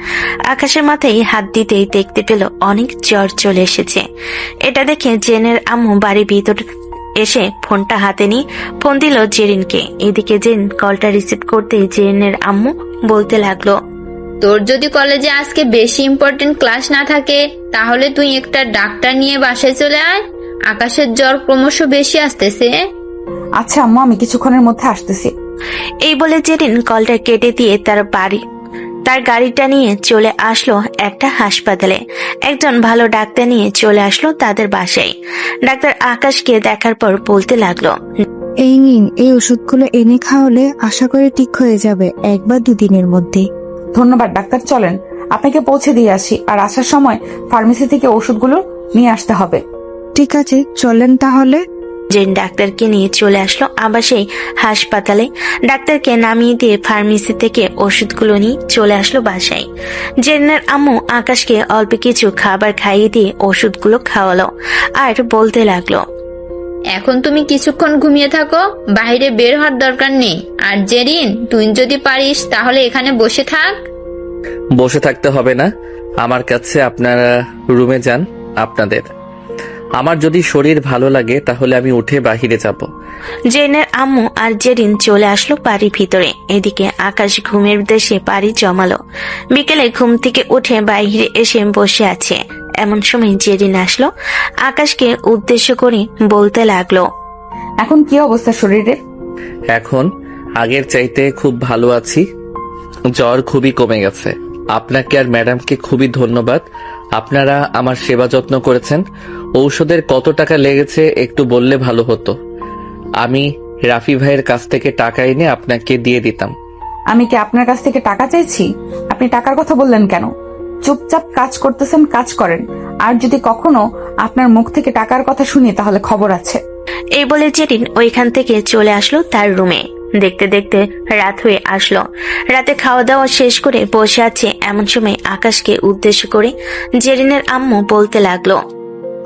আকাশের মাথায় হাত দিতেই দেখতে পেল অনেক জ্বর চলে এসেছে। এটা দেখে জেরিনের আম্মু বাড়ির ভিতর এসে ফোনটা হাতে নিয়ে ফোন দিল জেরিনকে। এদিকে জেরিন কলটা রিসিভ করতেই জেরিনের আম্মু বলতে লাগলো, তোর যদি কলেজে আজকে বেশি ইম্পর্টেন্ট ক্লাস না থাকে তাহলে তুই একটা ডাক্তার নিয়ে বাসায় চলে আয়। আকাশের জ্বর ক্রমশ বেশি আসতেছে। আচ্ছা আম্মু, আমি কিছুক্ষণের মধ্যে আসতেছি। এই বলে জেরিন কলটা কেটে দিয়ে তার গাড়িটা নিয়ে চলে আসলো একটা হাসপাতালে। একজন ভালো ডাক্তার নিয়ে চলে আসলো তাদের বাসায়। ডাক্তার আকাশকে দেখার পর বলতে লাগলো, এই নিন, এই ওষুধগুলো এনে খাওয়ালে আশা করি ঠিক হয়ে যাবে 1 বা 2 দিনের মধ্যে। ধন্যবাদ ডাক্তার, চলেন আপনাকে পৌঁছে দিয়ে আসি। আর আসার সময় ফার্মেসি থেকে ওষুধগুলো নিয়ে আসতে হবে। ঠিক আছে, চলেন তাহলে। জেন ডাক্তারকে নিয়ে চলে আসলো আবার সেই হাসপাতালে। ডাক্তারকে নামিয়ে দিয়ে ফার্মেসি থেকে ওষুধগুলো নিয়ে চলে আসলো বাসায়। জেনের আম্মু আকাশকে অল্প কিছু খাবার খাইয়ে দিয়ে ওষুধগুলো খাওয়ালো আর বলতে লাগলো, এখন তুমি কিছুক্ষণ ঘুমিয়ে থাকো, বাইরে বের হওয়ার দরকার নেই। আর জেরিন, তুই যদি পারিস তাহলে এখানে বসে থাক। বসে থাকতে হবে না, আমার কাছে আপনারা রুমে যান আপনাদের। আমার যদি শরীর ভালো লাগে তাহলে আমি উঠে বাহিরে যাব। জেনের আম্মু আর জেরিন চলে আসলো বাড়ির ভিতরে। এদিকে আকাশ ঘুমের দেশে পাড়ি জমালো। বিকেলে ঘুম থেকে উঠে বাইরে এসে বসে আছে। এমন সময় জেরিন আসলো। আকাশকে উদ্দেশ্য করে বলতে লাগলো, এখন কি অবস্থা শরীরের? এখন আগের চাইতে খুব ভালো আছি, জ্বর খুবই কমে গেছে। আপনাকে আর ম্যাডামকে খুবই ধন্যবাদ, আপনারা আমার সেবা যত্ন করেছেন। ঔষধের কত টাকা লেগেছে একটু বললে ভালো হতো, আমি রাফি ভাইয়ের কাছ থেকে টাকা এনে আপনাকে দিয়ে দিতাম। আমি কি আপনার কাছ থেকে টাকা চাইছি? আপনি টাকার কথা বললেন কেন? চুপচাপ কাজ করতেছেন, কাজ করেন। আর যদি কখনো আপনার মুখ থেকে টাকার কথা শুনি তাহলে খবর আছে। এই বলে জেরিন ওইখান থেকে চলে আসলো তার রুমে। দেখতে দেখতে রাত হয়ে আসলো। রাতে খাওয়া দাওয়া শেষ করে বসে আছে। এমন সময় আকাশকে উদ্দেশ্য করে জেরিনের আম্মু বলতে লাগলো,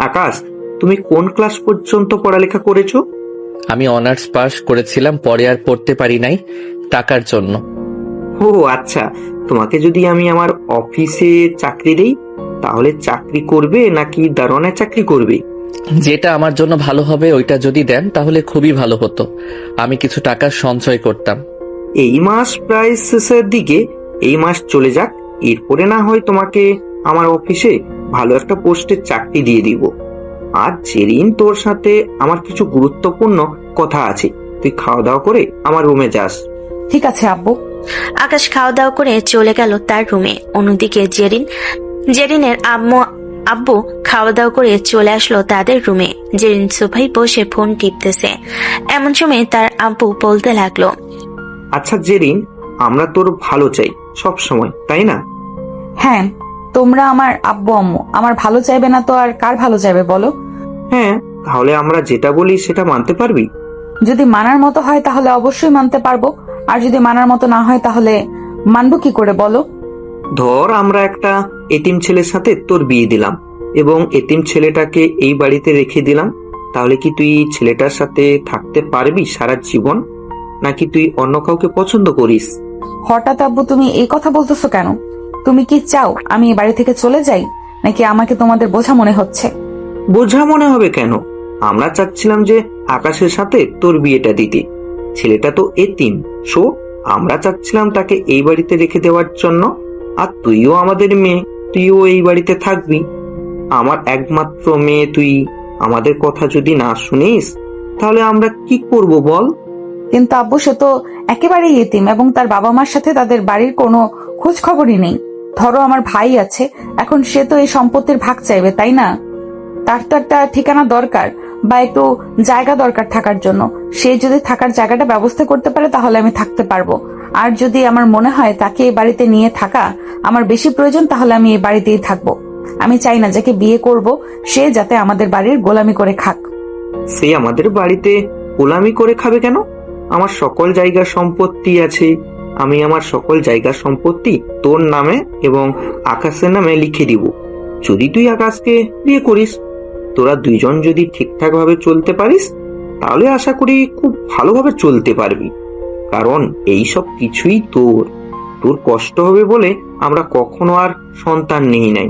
আকাশ, তুমি কোন ক্লাস পর্যন্ত পড়ালেখা করেছো? আমি অনার্স পাস করেছিলাম, পরে আর পড়তে পারি নাই টাকার জন্য। ও আচ্ছা, তোমাকে যদি আমি আমার অফিসে চাকরি দেই তাহলে চাকরি করবে নাকি দারোয়ানের চাকরি করবে? যেটা আমার জন্য ভালো হবে ওইটা যদি দেন তাহলে খুবই ভালো হতো। আমি কিছু টাকা সঞ্চয় করতাম। এই মাস প্রায় শেষের দিকে, এই মাস চলে যাক, এরপরে না হয় তোমাকে আমার অফিসে ভালো একটা পোস্টের চাকরি দিয়ে দিব। আর জেরিন, তোর সাথে আমার কিছু গুরুত্বপূর্ণ কথা আছে, তুই খাওয়া দাওয়া করে আমার রুমে যাস। ঠিক আছে আব্বু। আকাশ খাওয়া দাওয়া করে চলে গেল তার রুমে। অন্যদিকে জেরিনের আম্মু আব্বু খাওয়া দাওয়া করে চলে আসলো তাদের রুমে। জেরিন সোফায় বসে ফোন টিপতেছে। এমন সময় তার আব্বু বলতে লাগলো, আচ্ছা জেরিন, আমরা তোর ভালো চাই সব সময়, তাই না? হ্যাঁ, তোমরা আমার আব্বু আম্মু, আমার ভালো চাইবে না তো আর কার ভালো চাইবে বলো? হ্যাঁ, তাহলে আমরা যেটা বলি সেটা মানতে পারবি? যদি মানার মতো হয় তাহলে অবশ্যই মানতে পারবো, আর যদি মানার মতো না হয় তাহলে মানবো কি করে বলো? ধর আমরা একটা এতিম ছেলের সাথে তোর বিয়ে দিলাম এবং এতিম ছেলেটাকে এই বাড়িতে রেখে দিলাম, তাহলে কি তুই ছেলেটার সাথে থাকতে পারবি সারা জীবন, নাকি তুই অন্য কাউকে পছন্দ করিস? হঠাৎ আব্বু তুমি এই কথা বলতেছো কেন? তুমি কি চাও আমি এই বাড়ি থেকে চলে যাই, নাকি আমাকে তোমাদের বোঝা মনে হচ্ছে? বোঝা মনে হবে কেন? আমরা চাচ্ছিলাম যে আকাশের সাথে তোর বিয়েটা দিতে। ছেলেটা তো এতিম, সো আমরা চাচ্ছিলাম তাকে এই বাড়িতে রেখে দেওয়ার জন্য। আর তুইও আমাদের মেয়ে, তুইও এই বাড়িতে থাকবি। আমার একমাত্র মেয়ে তুই, আমাদের কথা যদি না শুনিস তাহলে আমরা কি করব বল? কিন্তু আব্বু সে তো একেবারেই এতিম এবং তার বাবা মার সাথে তাদের বাড়ির কোনো খোঁজ খবরই নেই। ধরো আমার ভাই আছে, এখন সে তো এই সম্পত্তির ভাগ চাইবে, তাই না? তার তো একটা ঠিকানা দরকার বা একটু জায়গা দরকার থাকার জন্য। সে যদি থাকার জায়গাটা ব্যবস্থা করতে পারে তাহলে আমি থাকতে পারবো। আর যদি আমার মনে হয় তাকে এই বাড়িতে নিয়ে থাকা আমার বেশি প্রয়োজন, তাহলে আমি এই বাড়িতেই থাকবো। আমি চাই না যাকে বিয়ে করব সে যাতে আমাদের বাড়ির গোলামি করে খাক। সে আমাদের বাড়িতে গোলামি করে খাবে কেন? আমার সকল জায়গার সম্পত্তি আছে, আমি আমার সকল জায়গার সম্পত্তি তোর নামে এবং আকাশের নামে লিখে দিব যদি তুই আকাশকে বিয়ে করিস। তোরা দুইজন যদি ঠিকঠাক ভাবে চলতে পারিস তাহলে আশা করি খুব ভালোভাবে চলতে পারবি, কারণ এই সব কিছুই তোর। তোর কষ্ট হবে বলে আমরা কখনো আর সন্তান নিই নাই।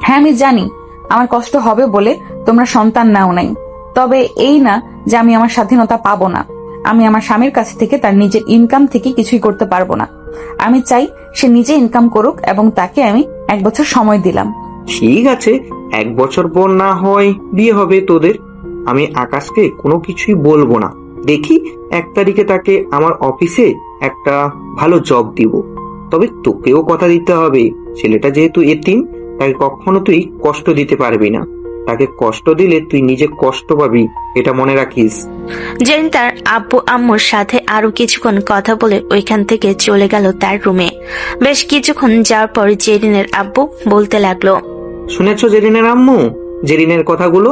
হ্যাঁ আমি জানি আমার কষ্ট হবে বলে তোমরা সন্তান নাও নাই, তবে এই না যে আমি আমার স্বাধীনতা পাবো না। আমি আমার স্বামীর কাছ থেকে তার নিজের ইনকাম থেকে কিছুই করতে পারবো না। আমি চাই সে নিজে ইনকাম করুক এবং তাকে আমি 1 বছর সময় দিলাম। ঠিক আছে, 1 বছর পর না হয় বিয়ে হবে তোদের। আমি আকাশকে কোনো কিছুই বলবো না। দেখি 1 তারিখে তাকে আমার অফিসে একটা ভালো জব দিব। তবে তোকেও কথা দিতে হবে, ছেলেটা যেহেতু এতিম তাকে কখনো তুই কষ্ট দিতে পারবি না। তাকে কষ্ট দিলে তুই নিজে কষ্ট পাবি, এটা মনে রাখিস। জেরিন তার আব্বু আম্মুর সাথে আরো কিছুক্ষণ কথা বলে ওইখান থেকে চলে গেল তার রুমে। বেশ কিছুক্ষণ যাওয়ার পর জেরিনের আব্বু বলতে লাগলো, শুনেছো জেরিনের আম্মু জেরিনের কথাগুলো?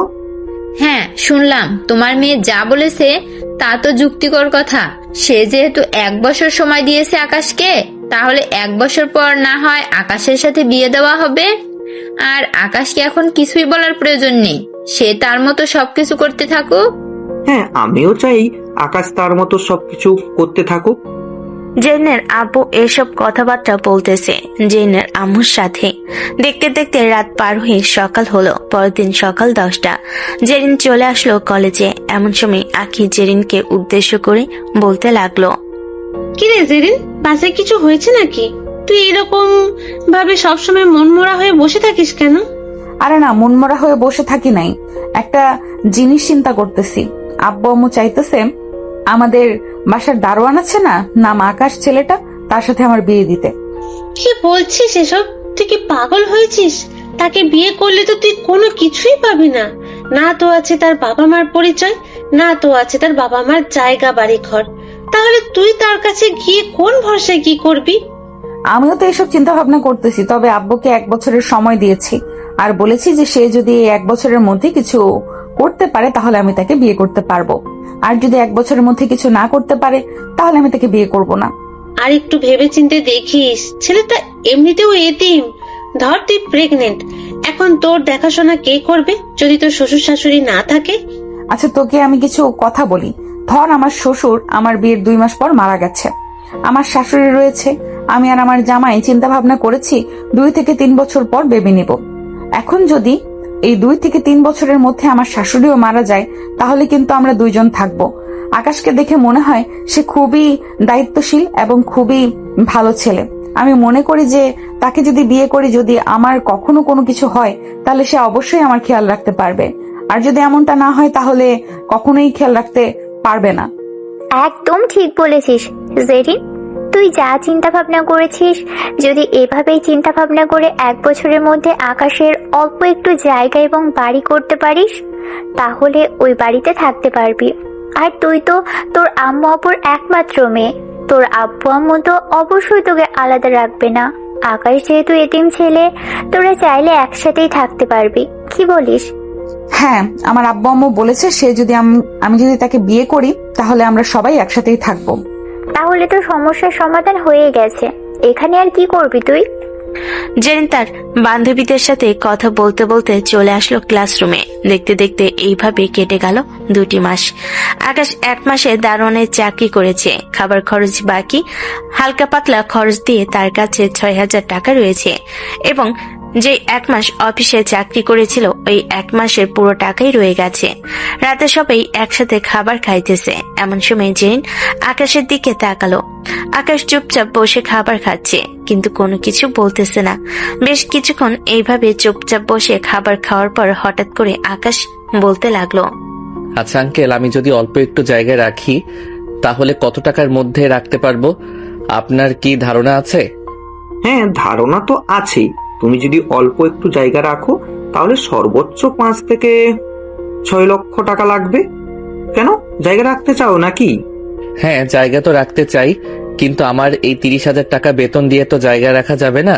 হ্যাঁ শুনলাম, তোমার মেয়ে যা বলেছে তা তো যুক্তিকর কথা। সে যেহেতু 1 বছর সময় দিয়েছে আকাশকে, তাহলে 1 বছর পর না হয় আকাশের সাথে বিয়ে দেওয়া হবে। আর আকাশকে এখন কিছুই বলার প্রয়োজন নেই, সে তার মতো সবকিছু করতে থাকুক। হ্যাঁ, আমিও চাই আকাশ তার মতো সবকিছু করতে থাকুক। জেরিনের আব্বু এসব কথাবার্তা বলতেছে জেরিনের আম্মুর সাথে। দেখতে দেখতে রাত পার হয়ে সকাল হলো। পরের দিন সকাল 10টা। জেরিন চলে আসলো কলেজে। এমন সময় আখি জেরিনকে উদ্দেশ্য করে বলতে লাগলো, কিরে জেরিন, বাসায় কিছু হয়েছে নাকি? তুই এরকম ভাবে সবসময় মনমরা হয়ে বসে থাকিস কেন? আরে না, মনমরা হয়ে বসে থাকি নাই, একটা জিনিস চিন্তা করতেছি। আব্বু আম্মু চাইতেছে আমাদের বাসার দারোয়ান আছে না, নাম আকাশ ছেলেটা, তার সাথে আমার বিয়ে দিতে। কি বলছিস এসব? তুই কি পাগল হয়েছিস? তাকে বিয়ে করলে তো তুই কোনো কিছুই পাবি না। না তো আছে তার বাবা মার পরিচয়, না তো আছে তার বাবা মার জায়গা বাড়ি ঘর। তাহলে তুই তার কাছে গিয়ে কোন ভরসায় কি করবি? আমিও তো এসব চিন্তা ভাবনা করতেছি, তবে আব্বুকে 1 বছরের সময় দিয়েছি আর বলেছি যে সে যদি এই 1 বছরের মধ্যে কিছু করতে পারে তাহলে আমি তাকে বিয়ে করতে পারবো, আর যদি 1 বছরের মধ্যে কিছু না করতে পারে তাহলে আমি তাকে বিয়ে করব না। আর একটু ভেবে চিন্তে দেখিস, ছেলেটা এমনিতেও এতিম। ধর তুই প্রেগনেন্ট, এখন তোর দেখাশোনা কে করবে যদি তোর শ্বশুর শাশুড়ি না থাকে? আচ্ছা তোকে আমি কিছু কথা বলি। ধর আমার শ্বশুর আমার বিয়ের 2 মাস পর মারা গেছে, আমার শাশুড়ি রয়েছে, আমি আর আমার জামাই চিন্তা ভাবনা করেছি 2 থেকে 3 বছর পর বেবি নিব। এখন যদি এই 2 থেকে 3 বছরের মধ্যে আমার শাশুড়িও মারা যায় তাহলে কিন্তু আমরা 2 জন থাকবো। আকাশকে দেখে মনে হয় সে খুবই দায়িত্বশীল এবং খুবই ভালো ছেলে। আমি মনে করি যে তাকে যদি বিয়ে করি, যদি আমার কখনো কোনো কিছু হয় তাহলে সে অবশ্যই আমার খেয়াল রাখতে পারবে, আর যদি এমনটা না হয় তাহলে কখনোই খেয়াল রাখতে পারবে না। একদম ঠিক বলেছিস জেরিন, তুই যা চিন্তা ভাবনা করেছিস, যদি এভাবেই চিন্তা ভাবনা করে 1 বছরের মধ্যে আকাশের অল্প একটু জায়গা এবং বাড়ি করতে পারিস, তাহলে ওই বাড়িতে থাকতে পারবি। আর তুই তো তোর আম্মু আব্বুর একমাত্র মেয়ে, তোর আব্বু আম্মু তো অবশ্যই তোকে আলাদা রাখবে না। আকাশ যেহেতু এতিম ছেলে, তোরা চাইলে একসাথেই থাকতে পারবি, কি বলিস? হ্যাঁ, আমার আব্বু আম্মু বলেছে সে যদি আমি যদি তাকে বিয়ে করি তাহলে আমরা সবাই একসাথেই থাকবো। তাহলে তো সমস্যার সমাধান হয়ে গেছে, এখানে আর কি করবি তুই? জেরিন তার বান্ধবীদের সাথে কথা বলতে বলতে চলে আসলো ক্লাসরুমে। দেখতে দেখতে এইভাবে কেটে গেল 2টি মাস। আকাশ 1 মাসে দারোয়ানের চাকরি করেছে, খাবার খরচ বাকি, হালকা পাতলা খরচ দিয়ে তার কাছে 6,000 টাকা রয়েছে এবং যে 1 মাস অফিসে চাকরি করেছিল ওই 1 মাসের পুরো টাকাই রয়ে গেছে। রাতে সবাই একসাথে খাবার খাইতেছে, এমন সময় জেরিন আকাশের দিকে তাকালো। আকাশ চুপচাপ বসে খাবার খাচ্ছে, কিন্তু কোনো কিছু বলতেছে না। বেশ কিছুক্ষণ এইভাবে চুপচাপ বসে খাবার খাওয়ার পর হঠাৎ করে আকাশ বলতে লাগলো, আচ্ছা আঙ্কেল, আমি যদি অল্প একটু জায়গায় রাখি তাহলে কত টাকার মধ্যে রাখতে পারবো? আপনার কি ধারণা আছে? হ্যাঁ, ধারণা তো আছেই। তুমি যদি অল্প একটু জায়গা রাখো তাহলে সর্বোচ্চ 5 থেকে 6 লক্ষ টাকা লাগবে। কেন, জায়গা রাখতে চাও নাকি? হ্যাঁ, জায়গা তো রাখতে চাই, কিন্তু আমার এই 30,000 টাকা বেতন দিয়ে তো জায়গা রাখা যাবে না।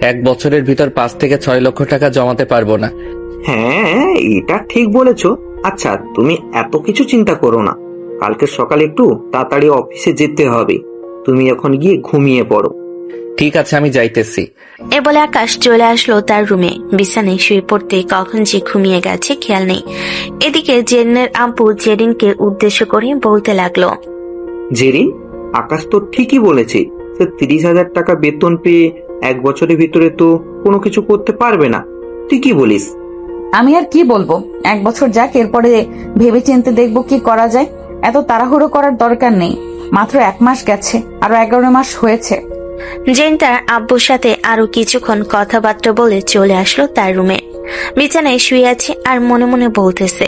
1 বছরের ভিতর 5 থেকে 6 লক্ষ টাকা জমাতে পারবো না। হ্যাঁ, এটা ঠিক বলেছো। আচ্ছা, তুমি এত কিছু চিন্তা করো না। কালকে সকালে একটু তাড়াতাড়ি অফিসে যেতে হবে। তুমি এখন গিয়ে ঘুমিয়ে পড়ো। ঠিক আছে, আমি যাইতেছি। এ বলে আকাশ চলে আসলো তার রুমে। বিছানায় শুয়ে পড়তে কখন যে ঘুমিয়ে গেছে খেয়াল নেই। এদিকে জেরিনের আব্বু জেরিনকে উদ্দেশ্য করে বলতে লাগলো, জেরিন, আকাশ তো ঠিকই বলেছে। সে 30,000 টাকা বেতন পেয়ে 1 বছরের ভিতরে তো কোনো কিছু করতে পারবে না। তুই কি বলিস? আমি আর কি বলবো, 1 বছর যাক, এরপরে ভেবে চিন্তে দেখবো কি করা যায়। এত তাড়াহুড়ো করার দরকার নেই, মাত্র 1 মাস গেছে, আরো 11 মাস হয়েছে। জেন তার আব্বুর সাথে আরো কিছুক্ষণ কথাবার্তা বলে চলে আসলো তার রুমে। বিছানায় শুয়ে আছে আর মনে মনে বলতেছে,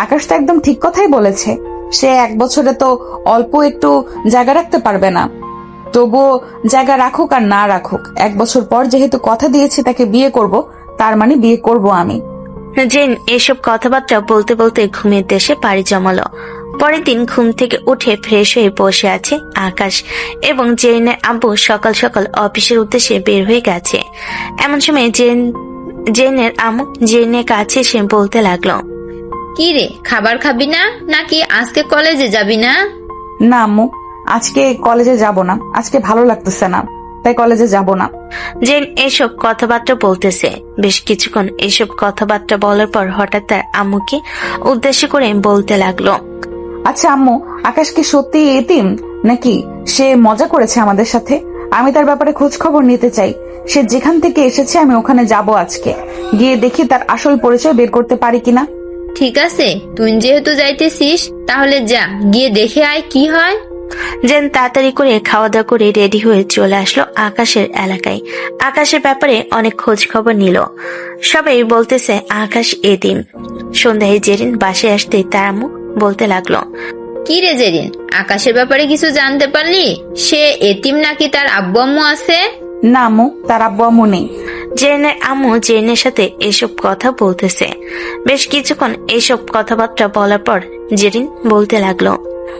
আকাশ তো একদম ঠিক কথাই বলেছে। সে 1 বছরে তো অল্প একটু জায়গা রাখতে পারবে না, তবুও জায়গা রাখুক আর না রাখুক, 1 বছর পর যেহেতু কথা দিয়েছি তাকে বিয়ে করব, তার মানে বিয়ে করব আমি। জেন এসব কথাবার্তা বলতে বলতে ঘুমের দেশে পাড়ি জমালো। পরের দিন ঘুম থেকে উঠে ফ্রেশ হয়ে বসে আছে আকাশ এবং জেরিনের আব্বু সকাল সকাল অফিসের উদ্দেশ্যে বের হয়ে গেছে। এমন সময় জেরিনের আম্মু জেরিনের কাছে এসে বলতে লাগলো, কি রে, খাবার খাবি না নাকি আজকে কলেজে যাবি না? না আম্মু, আজকে কলেজে যাব না, আজকে ভালো লাগতেছে না, তাই কলেজে যাব না। জেন এসব কথাবার্তা বলতেছে। বেশ কিছুক্ষণ এসব কথাবার্তা বলার পর হঠাৎ তার আম্মুকে উদ্দেশ্য করে বলতে লাগলো, আচ্ছা আম্মু, আকাশ কি সত্যি এতিম নাকি সে মজা করেছে আমাদের সাথে? আমি তার ব্যাপারে খোঁজ খবর নিতে চাই। সে যেখান থেকে এসেছে আমি ওখানে যাব আজকে, গিয়ে দেখি তার আসল পরিচয় বের করতে পারি কিনা। ঠিক আছে, তুই যেহেতু যাইতেছিস তাহলে যা, গিয়ে দেখে আয় কি হয়। জেন তাড়াতাড়ি করে খাওয়া দাওয়া করে রেডি হয়ে চলে আসলো আকাশের এলাকায়। আকাশের ব্যাপারে অনেক খোঁজ খবর নিল। সবাই বলতেছে আকাশ এতিম। সন্ধ্যায় জেরিন বাসায় আসতে তার আম্মু বলতে লাগলো, কি রে জেরিন, আকাশের ব্যাপারে কিছু জানতে পারলি? সে এতিম নাকি তার আব্বু আম্মু আছে? না আম্মু, তার আব্বু আম্মু নেই। জেরিনের আম্মু জেরিনের সাথে এসব কথা বলতেছে। বেশ কিছুক্ষণ এসব কথাবার্তা বলার পর জেরিন বলতে লাগলো,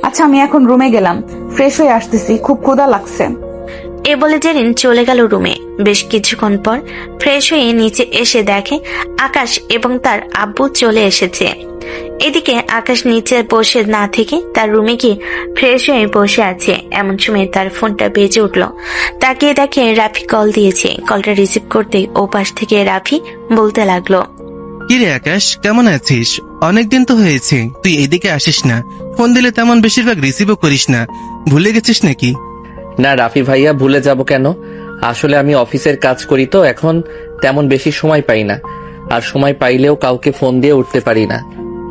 আচ্ছা আমি এখন রুমে গেলাম, ফ্রেশ হয়ে আসতেছি, খুব ক্ষুধা লাগছে। এ বলে জেরিন চলে গেল রুমে। বেশ কিছুক্ষণ পর ফ্রেশ হয়ে নিচে এসে দেখে আকাশ এবং তার আব্বু চলে এসেছে। এদিকে আকাশ নিচে বসে না থেকে তার রুমে গিয়ে ফ্রেশ হয়ে বসে আছে। এমন সময় তার ফোনটা বেজে উঠলো। তাকিয়ে দেখে রাফি কল দিয়েছে। কলটা রিসিভ করতে ও পাশ থেকে রাফি বলতে লাগলো, কিরে আকাশ, কেমন আছিস? অনেকদিন তো হয়েছে, তুই এদিকে আসিস না, ফোন দিলে তেমন বেশিরভাগ রিসিভও করিস না, ভুলে গেছিস নাকি? না রাফি ভাইয়া, ভুলে যাব কেন? আসলে আমি অফিসের কাজ করি তো এখন তেমন বেশি সময় পাই না, আর সময় পাইলেও কাউকে ফোন দিয়ে উঠতে পারি না।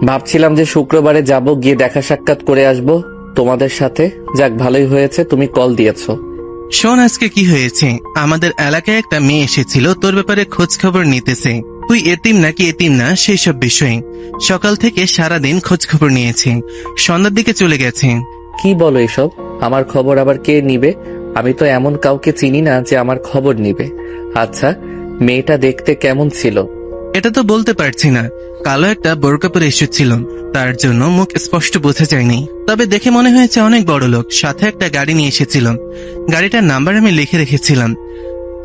ভাবছিলাম যে শুক্রবারে যাব, গিয়ে দেখা সাক্ষাৎ করে আসব তোমাদের সাথে। যাক, ভালোই হয়েছে তুমি কল দিয়েছো। শোন, আজকে কি হয়েছে, আমাদের এলাকায় একটা মেয়ে এসেছিল তোর ব্যাপারে খোঁজ খবর নিতেছে। তুই এতিম নাকি এতিম না সেই সব বিষয়ে সকাল থেকে সারাদিন খোঁজ খবর নিয়েছে, সন্ধ্যার দিকে চলে গেছে। কি বলো এসব? আমার খবর আবার কে নিবে? আমি তো এমন কাউকে চিনি না যে আমার খবর নিবে। আচ্ছা, মেয়েটা দেখতে কেমন ছিল? এটা তো বলতে পারছি না, কালো একটা বোরকা পরে এসেছিল, তার জন্য মুখ স্পষ্ট বোঝা যায়নি, তবে দেখে মনে হয়েছে অনেক বড় লোক। সাথে একটা গাড়ি নিয়ে এসেছিল, গাড়িটার নাম্বার আমি লিখে রেখেছিলাম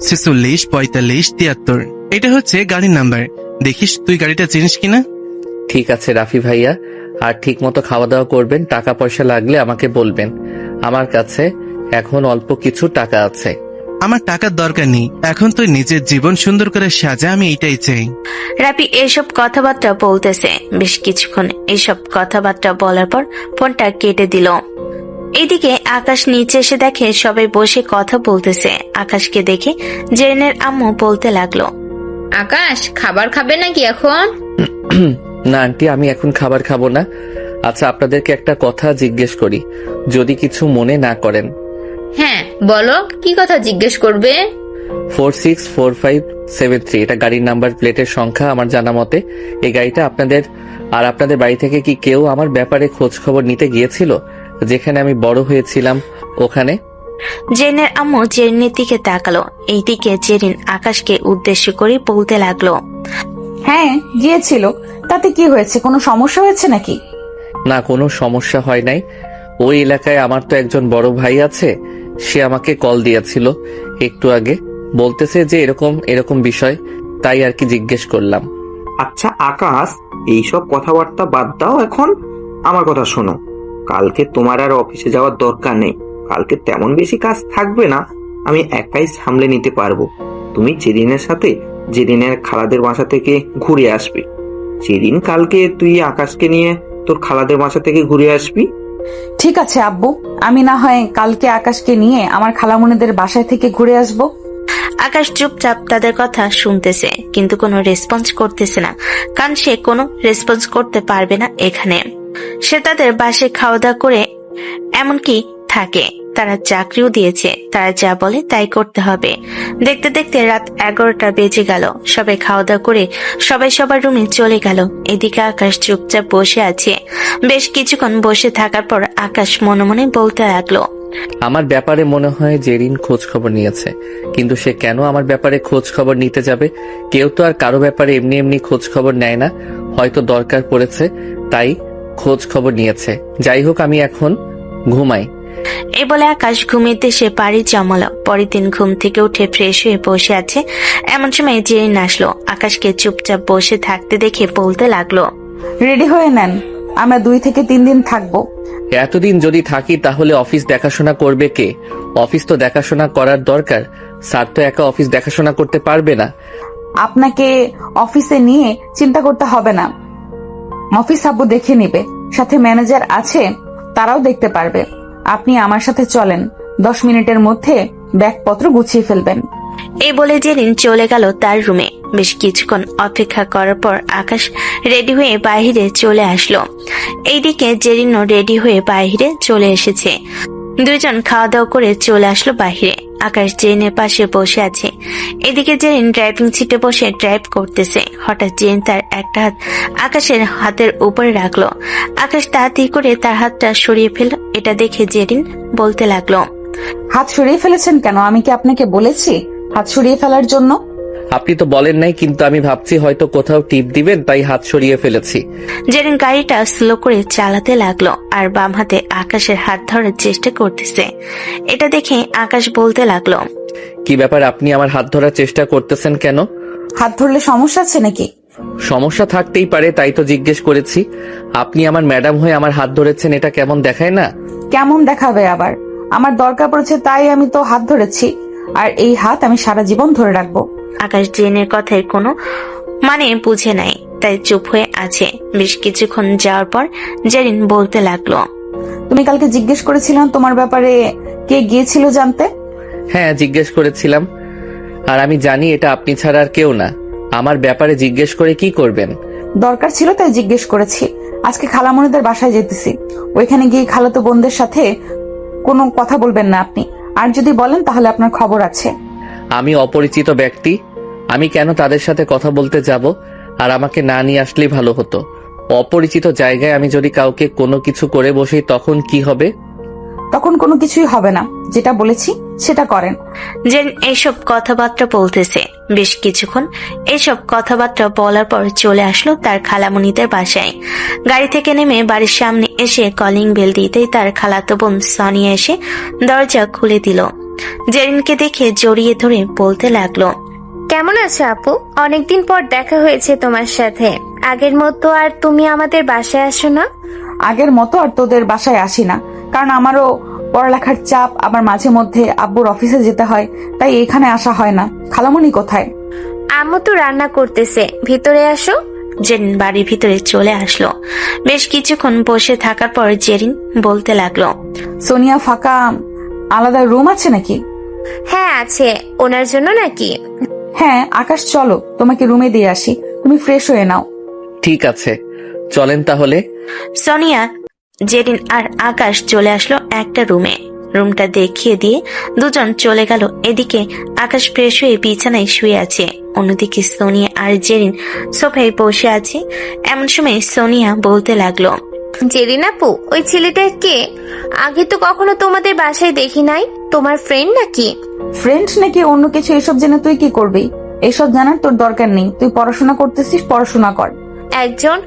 46 45 73। এটা হচ্ছে গাড়ির নাম্বার। দেখিস তুই গাড়িটা চিনিস কিনা। ঠিক আছে রাফি ভাইয়া, আর ঠিক মতো খাওয়া দাওয়া করবেন। টাকা পয়সা লাগলে আমাকে বলবেন, আমার কাছে এখন অল্প কিছু টাকা আছে। আমার টাকার দরকার নেই, এখন তুই নিজের জীবন সুন্দর করে সাজা, আমি এইটাই চাই। রাফি এসব কথাবার্তা বলতেছে বেশ কিছুক্ষণ। এসব কথাবার্তা বলার পর ফোনটা কেটে দিল। এইদিকে আকাশ নিচে এসে দেখে সবাই বসে কথা বলতেছে। আকাশকে দেখে জেরিনের আম্মু বলতে লাগলো, আকাশ খাবার খাবে নাকি এখন? না আন্টি, আমি এখন খাবার খাবো না। আচ্ছা, আপনাদেরকে একটা কথা জিজ্ঞেস করি, যদি কিছু মনে না করেন। হ্যাঁ বলো, কি কথা জিজ্ঞেস করবে? 464573 এটা গাড়ির নাম্বার প্লেটের সংখ্যা। আমার জানা মতে এই গাড়িটা আপনাদের। আর আপনাদের বাড়ি থেকে কি কেউ আমার ব্যাপারে খোঁজ খবর নিতে গিয়েছিল যেখানে আমি বড় হয়েছিলাম ওখানে? জেরিনের আম্মু জেরিনের দিকে তাকালো। এইদিকে জেরিন আকাশকে উদ্দেশ্য করে বলতে লাগলো, হ্যাঁ গিয়েছিল, তাতে কি হয়েছে? কোনো সমস্যা হয়েছে নাকি? না, কোনো সমস্যা হয় নাই। ওই এলাকায় আমার তো একজন বড় ভাই আছে, সে আমাকে কল দিয়েছিল একটু আগে, বলতেছে যে এরকম এরকম বিষয়, তাই আর কি জিজ্ঞেস করলাম। আচ্ছা আকাশ, এইসব কথাবার্তা বাদ দাও, এখন আমার কথা শোনো। কালকে তোমার আর অফিসে যাওয়ার দরকার নেই, কালকে তেমন বেশি কাজ থাকবে না, আমি একাই সামলে নিতে পারবো। তুমি জেরিনের সাথে জেরিনের খালাদের বাসা থেকে ঘুরে আসবে। যেদিন কালকে তুই আকাশকে নিয়ে তোর খালাদের বাসা থেকে ঘুরে আসবি। ঠিক আছে আব্বু, আমি না হয় কালকে আকাশকে নিয়ে আমার খালামণিদের বাসায় থেকে ঘুরে আসবো। আকাশ চুপচাপ তাদের কথা শুনতেছে, কিন্তু কোনো রেসপন্স করতেছে না, কারণ সে কোনো রেসপন্স করতে পারবে না এখানে। সে তাদের বাসায় খাওয়া দাওয়া করে এমনকি থাকে। তারা চাকরিও দিয়েছে, তারা যা বলে তাই করতে হবে। দেখতে দেখতে রাত 11টা বেজে গেল। সবাই খাওয়া দাওয়া করে সবাই সবার রুমে চলে গেল। এদিকে আকাশ চুপচাপ বসে আছে। বেশ কিছুক্ষণ বসে থাকার পর আকাশ মনে মনে বলতে লাগলো, আমার ব্যাপারে মনে হয় জেরিন খোঁজ খবর নিয়েছে, কিন্তু সে কেন আমার ব্যাপারে খোঁজ খবর নিতে যাবে? কেউ তো আর কারো ব্যাপারে এমনি এমনি খোঁজ খবর নেয় না, হয়তো দরকার পড়েছে তাই খোঁজ খবর নিয়েছে। যাই হোক, আমি এখন ঘুমাই। এই বলে আকাশ ঘুমিয়ে সে বাড়ি জমালো। পরের দিন ঘুম থেকে উঠে ফ্রেশ হয়ে বসে আছে, এমন সময় জেরিন আসলো। আকাশকে চুপচাপ বসে থাকতে দেখে বলতে লাগলো, রেডি হয়ে নেন, আমরা 2 থেকে 3 দিন থাকবো। এতদিন যদি থাকি তাহলে অফিস দেখাশোনা করবে কে? অফিস তো দেখাশোনা করার দরকার, স্যার তো একা অফিস দেখাশোনা করতে পারবে না। আপনাকে অফিসে নিয়ে চিন্তা করতে হবে না, অফিস আব্বু দেখে নিবে, সাথে ম্যানেজার আছে, তারাও দেখতে পারবে। আপনি আমার সাথে চলেন, 10 মিনিটের মধ্যে ব্যাগপত্র গুছিয়ে ফেলবেন। এই বলে জেরিন চলে গেল তার রুমে। বেশ কিছুক্ষণ অপেক্ষা করার পর আকাশ রেডি হয়ে বাইরে চলে আসলো। এইদিকে জেরিনও রেডি হয়ে বাইরে চলে এসেছে। দুইজন খাওয়া দাওয়া করে চলে আসলো বাইরে। আকাশ জেরিনের পাশে বসে আছে। এদিকে জেরিন ড্রাইভিং সিটে বসে ড্রাইভ করতেছে। হঠাৎ জেরিন তার একটা হাত আকাশের হাতের উপরে রাখলো। আকাশ তাড়াতাড়ি করে তার হাতটা সরিয়ে ফেলল। এটা দেখে জেরিন বলতে লাগলো, হাত সরিয়ে ফেলেছেন কেন? আমি কি আপনাকে বলেছি হাত সরিয়ে ফেলার জন্য? আপনি তো বলেন নাই, কিন্তু আমি ভাবছি হয়তো কোথাও টিপ দিবেন তাই হাত সরিয়ে ফেলেছি। জেরিন গাড়িটা স্লো করে চালাতে লাগলো আর বাম হাতে আকাশের হাত ধরার চেষ্টা করতেছে। এটা দেখে আকাশ বলতে লাগলো, কি ব্যাপার, আপনি আমার হাত ধরার চেষ্টা করতেছেন কেন? হাত ধরলে সমস্যা আছে নাকি? সমস্যা থাকতেই পারে, তাই তো জিজ্ঞেস করেছি। আপনি আমার ম্যাডাম হয়ে আমার হাত ধরেছেন, এটা কেমন দেখায় না? কেমন দেখাবে আবার? আমার দরকার পড়েছে তাই আমি তো হাত ধরেছি, আর এই হাত আমি সারা জীবন ধরে রাখবো। আকাশ জেনের কথায় কোনো মানে বুঝে নাই, তাই চুপ হয়ে আছে। বেশ কিছুক্ষণ যাওয়ার পর জেরিন বলতে লাগলো, তুমি কালকে জিজ্ঞেস করেছিলাম তোমার ব্যাপারে কে গিয়েছিল জানতে? হ্যাঁ, জিজ্ঞেস করেছিলাম, আর আমি জানি এটা আপনি ছাড়া আর কেউ না। আমার ব্যাপারে জিজ্ঞেস করে কি করবেন? দরকার ছিল তাই জিজ্ঞেস করেছি। আজকে খালামণিদের বাসায় যেতেছি, ওইখানে গিয়ে খালাতো বোনদের সাথে কোনো কথা বলবেন না আপনি, আর যদি বলেন তাহলে আপনার খবর আছে। আমি অপরিচিত ব্যক্তি, আমি কেন তাদের সাথে কথা বলতে যাব? আর আমাকে না নিয়ে আসলেই ভালো হতো। অপরিচিত জায়গায় আমি যদি কাউকে কোনো কিছু করে বসি তখন কি হবে? তখন কোনো কিছুই হবে না। যেটা বলেছি সেটা করেন। জেরিন এইসব কথাবার্তা বলতেছে। বেশ কিছুক্ষণ এইসব কথাবার্তা বলার পর চলে আসলো তার খালামণিদের বাসায়। গাড়ি থেকে নেমে বাড়ির সামনে এসে কলিং বেল দিতেই তার খালাতো বোন সনিয়া এসে দরজা খুলে দিল। জেরিনকে দেখে জড়িয়ে ধরে বলতে লাগলো, কেমন আছো আপু? অনেকদিন পর দেখা হয়েছে তোমার সাথে। আগের মতো আর তুমি আমাদের বাসায় আসো না? আগের মতো আর তোদের বাসায় আসি না, কারণ আমারও পড়ালেখার চাপ, আবার মাঝে মধ্যে আব্বুর অফিসে যেতে হয়, তাই এখানে আসা হয় না। খালামণি কোথায়? আম্মু তো রান্না করতেছে, ভিতরে আসো। জেরিন বাড়ির ভিতরে চলে আসলো। বেশ কিছুক্ষণ বসে থাকার পর জেরিন বলতে লাগলো, সোনিয়া, ফাঁকা আলাদা রুম আছে নাকি? হ্যাঁ আছে। ওনার জন্য নাকি? হ্যাঁ, আকাশ চলো তোমাকে রুমে দিয়ে আসি, তুমি ফ্রেশ হয়ে নাও। ঠিক আছে, চলেন তাহলে। সোনিয়া, জেরিন আর আকাশ চলে আসলো একটা রুমে। রুমটা দেখিয়ে দিয়ে দুজন চলে গেল। এদিকে আকাশ ফ্রেশ হয়ে বিছানায় শুয়ে আছে, অন্যদিকে সোনিয়া আর জেরিন সোফায় বসে আছে। এমন সময় সোনিয়া বলতে লাগলো, জেরিন আপু, ওই ছেলেটা কে? আগে তো কখনো তোমাদের বাসায় দেখি নাই। তোমার ফ্রেন্ড নাকি? ফ্রেন্ড নাকি অন্য কিছু, এসব জেনে তুই কি করবি? এসব জানার তোর দরকার নেই। তুই পড়াশোনা করতেছিস, পড়াশোনা কর। একজন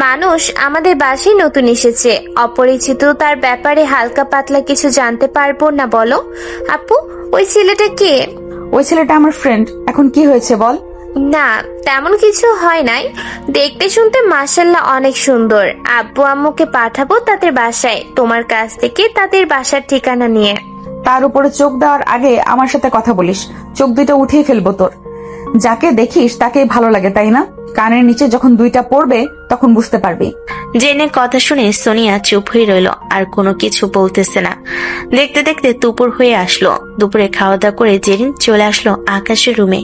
মানুষ আমাদের বাসায় নতুন এসেছে, অপরিচিত, তার ব্যাপারে হালকা পাতলা কিছু জানতে পারবো না বলো? আপু, ওই ছেলেটা কে? ওই ছেলেটা আমার ফ্রেন্ড। এখন কি হয়েছে বল? না, তেমন কিছু হয় নাই। দেখতে শুনতে মাশাআল্লাহ অনেক সুন্দর। আব্বু আম্মুকে পাঠাবো তাদের বাসায়, তোমার কাছ থেকে তাদের বাসার ঠিকানা নিয়ে। তার উপরে চোখ দেওয়ার আগে আমার সাথে কথা বলিস, চোখ দুইটা উঠিয়ে ফেলবো তোর। যাকে দেখিস তাকেই ভালো লাগে, তাই না? কানের নিচে যখন দুইটা পড়বে তখন বুঝতে পারবি। জেনের কথা শুনে সোনিয়া চুপ হয়ে রইল, আর কোনো কিছু বলতেছে না। দেখতে দেখতে দুপুর হয়ে আসলো। দুপুরে খাওয়া দাওয়া করে জেরিন চলে আসলো আকাশের রুমে।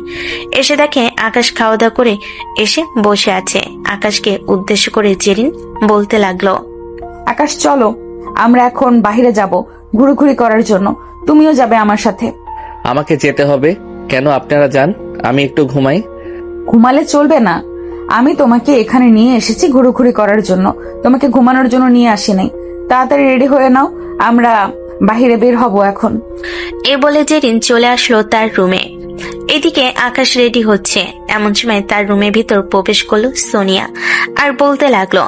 এসে দেখে আকাশ খাওয়া দাওয়া করে এসে বসে আছে। আকাশকে উদ্দেশ্য করে জেরিন বলতে লাগলো, আকাশ চলো, আমরা এখন বাইরে যাব ঘুরঘুরি করার জন্য। তুমিও যাবে আমার সাথে। আমাকে যেতে হবে কেন? আপনারা যান, আমি একটু ঘুমাই। ঘুমালে চলবে না। আমি তোমাকে এখানে নিয়ে এসেছি ঘুরঘুরি করার জন্য, তোমাকে ঘুমানোর জন্য নিয়ে আসি নাই। তাড়াতাড়ি রেডি হয়ে নাও, আমরা বাহিরে বের হব এখন। এ বলে জেরিন চলে আসলো তার রুমে। এদিকে আকাশ রেডি হচ্ছে। এমন সময় তার রুমের ভিতর প্রবেশ করলো সোনিয়া আর বলতে লাগলো,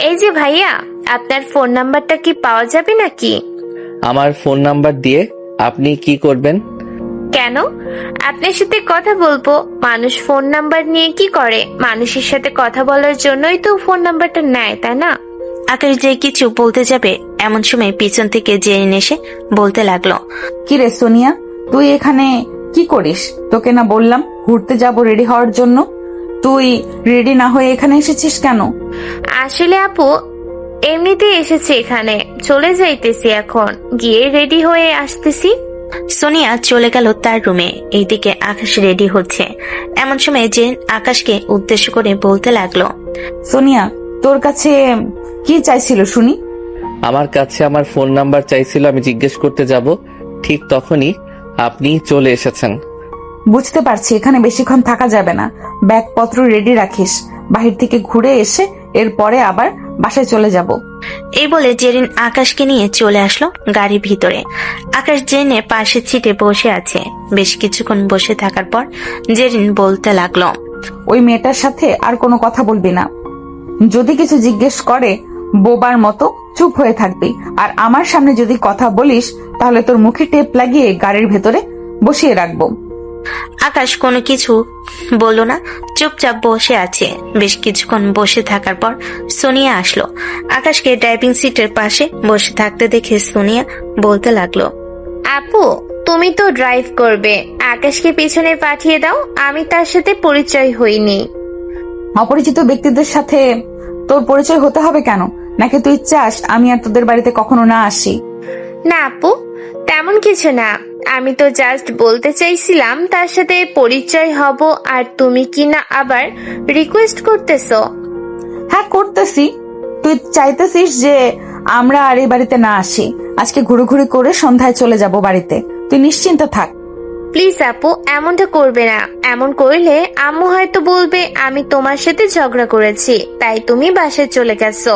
এই যে ভাইয়া, আপনার ফোন নাম্বারটা কি পাওয়া যাবে নাকি? আমার ফোন নাম্বার দিয়ে আপনি কি করবেন? কেন? আপনার সাথে কথা বলবো। মানুষ ফোন নাম্বার নিয়ে কি করে? মানুষের সাথে কথা বলার জন্যই তো ফোন নাম্বারটা নেয়, তাই না? আকাশ যে কিছু বলতে যাবে এমন সময় পিছন থেকে জেরিন এসে বলতে লাগলো, কি রে সোনিয়া, তুই এখানে কি করিস? তোকে না বললাম ঘুরতে যাব রেডি হওয়ার জন্য? তুই রেডি না হয়ে এখানে এসেছিস কেন? আসলে আপু, এমনিতে এসেছি এখানে, চলে যাইতেছি এখন, গিয়ে রেডি হয়ে আসতেছি। সোনিয়া চলে গেল তার রুমে। এইদিকে আকাশ রেডি হচ্ছে। এমন সময় জেরিন আকাশকে উদ্দেশ্য করে বলতে লাগলো, সোনিয়া, তোর কাছে কি চাইছিল শুনি? আমার কাছে আমার ফোন নাম্বার চাইছিল, আমি জিজ্ঞেস করতে যাব, ঠিক তখনই আপনি চলে এসেছেন। বুঝতে পারছি এখানে বেশিক্ষণ থাকা যাবে না। ব্যাগপত্র রেডি রাখিস, বাহির থেকে ঘুরে এসে এরপরে আবার বাসায় চলে যাব। এই বলে জেরিন আকাশকে নিয়ে চলে আসলো গাড়ির ভিতরে। আকাশ জেরিনের পাশের সিটে বসে আছে। বেশ কিছুক্ষণ বসে থাকার পর জেরিন বলতে লাগলো, ওই মেয়েটার সাথে আর কোনো কথা বলবি না। যদি কিছু জিজ্ঞেস করে বোবার মতো চুপ হয়ে থাকবি, আর আমার সামনে যদি কথা বলিস তাহলে তোর মুখে টেপ লাগিয়ে গাড়ির ভেতরে বসিয়ে রাখবো। আকাশ কোনো কিছু বলল না, চুপচাপ বসে আছে। বেশ কিছুক্ষণ বসে থাকার পর সোনিয়া আসলো। আকাশকে ড্রাইভিং সিটের পাশে বসে থাকতে দেখে সোনিয়া বলতে লাগলো, আপু, তুমি তো ড্রাইভ করবে, আকাশকে পিছনে পাঠিয়ে দাও, আমি তার সাথে পরিচয় হইনি। অপরিচিত ব্যক্তিদের সাথে তোর পরিচয় হতে হবে কেন? নাকি তুই চাস আমি আর তোদের বাড়িতে কখনো না আসি? না আপু, তেমন কিছু না। আমি তো জাস্ট বলতে চাইছিলাম তার সাথে পরিচয় হব, আর তুমি কি না আবার রিকোয়েস্ট করতেছো? হ্যাঁ করতেছি। তুই চাইতেছিস যে আমরা আর এই বাড়িতে না আসি। আজকে ঘুরঘুরি করে সন্ধ্যায় চলে যাব বাড়িতে। তুই নিশ্চিন্ত থাক। প্লিজ আপু, এমনটা করবে না। এমন করলে আম্মু হয়তো বলবে আমি তোমার সাথে ঝগড়া করেছি, তাই তুমি বাসায় চলে গেছো।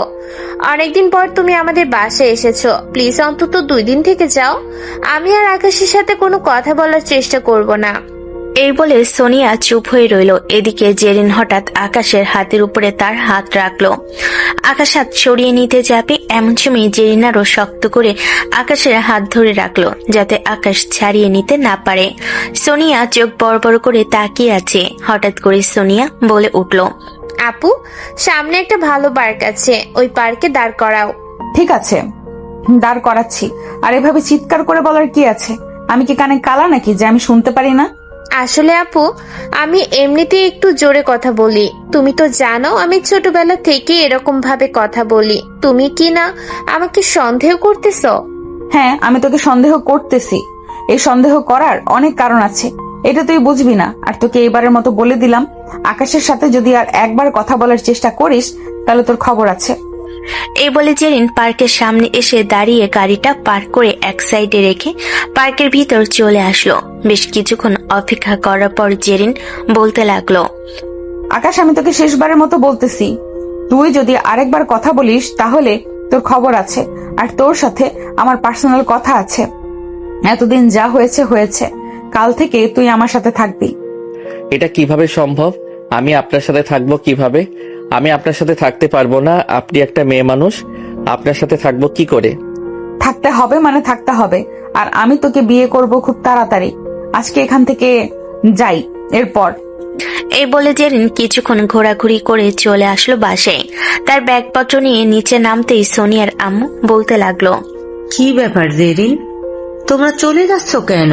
অনেকদিন পর তুমি আমাদের বাসায় এসেছো, প্লিজ অন্তত 2 দিন থেকে যাও। আমি আর আকাশের সাথে কোনো কথা বলার চেষ্টা করব না। এই বলে সোনিয়া চুপ হয়ে রইল। এদিকে জেরিন হঠাৎ আকাশের হাতের উপরে তার হাত রাখলো। আকাশ হাত সরিয়ে নিতে যাবে, এমন সময় জেরিন আরো শক্ত করে আকাশের হাত ধরে রাখলো, যাতে আকাশ ছাড়িয়ে নিতে না পারে। সোনিয়া চোখ বড় বড় করে তাকিয়ে আছে। হঠাৎ করে সোনিয়া বলে উঠল, আপু, সামনে একটা ভালো পার্ক আছে, ওই পার্কে দাঁড় করাও। ঠিক আছে, দাঁড় করাচ্ছি। আর এভাবে চিৎকার করে বলার কি আছে? আমি কি কানে কালা নাকি যে আমি শুনতে পারি না? আসলে আপু, আমি এমনিতেই একটু জোরে কথা বলি। তুমি তো জানো আমি ছোটবেলা থেকে এরকম ভাবে কথা বলি। তুমি কি না আমাকে সন্দেহ করতেছো? হ্যাঁ, আমি তোকে সন্দেহ করতেছি। এই সন্দেহ করার অনেক কারণ আছে, এটা তুই বুঝবি না। আর তোকে এবারের মতো বলে দিলাম, আকাশের সাথে যদি আর একবার কথা বলার চেষ্টা করিস তাহলে তোর খবর আছে। এই বলে জেরিন পার্কের সামনে এসে দাঁড়িয়ে গাড়িটা পার্ক করে এক সাইডে রেখে পার্কের ভিতর চলে আসলো। বেশ কিছুক্ষণ অপেক্ষা করার পর জেরিন বলতে লাগলো, আকাশ, আমি তোকে শেষবারের মতো বলতেছি, তুই যদি আরেকবার কথা বলিস তাহলে তোর খবর আছে। আর তোর সাথে আমার পার্সোনাল কথা আছে। এতদিন যা হয়েছে হয়েছে, কাল থেকে তুই আমার সাথে থাকবি। এটা কিভাবে সম্ভব? আমি আপনার সাথে থাকবো কিভাবে? আমি আপনার সাথে থাকতে পারবো না। আপনি একটা মেয়ে মানুষ, আপনার সাথে থাকবো কি করে? থাকতে হবে মানে থাকতে হবে। আর আমি তোকে বিয়ে করব খুব তাড়াতাড়ি। আজকে এখান থেকে যাই। এরপর এই বলে জেরিন কিছুক্ষণ ঘোরাঘুরি করে চলে আসলো বাসায়। তার ব্যাগপত্র নিয়ে নিচে নামতেই সোনিয়ার আম্মু বলতে লাগলো, কি ব্যাপার জেরিন, তোমরা চলে যাচ্ছ কেন?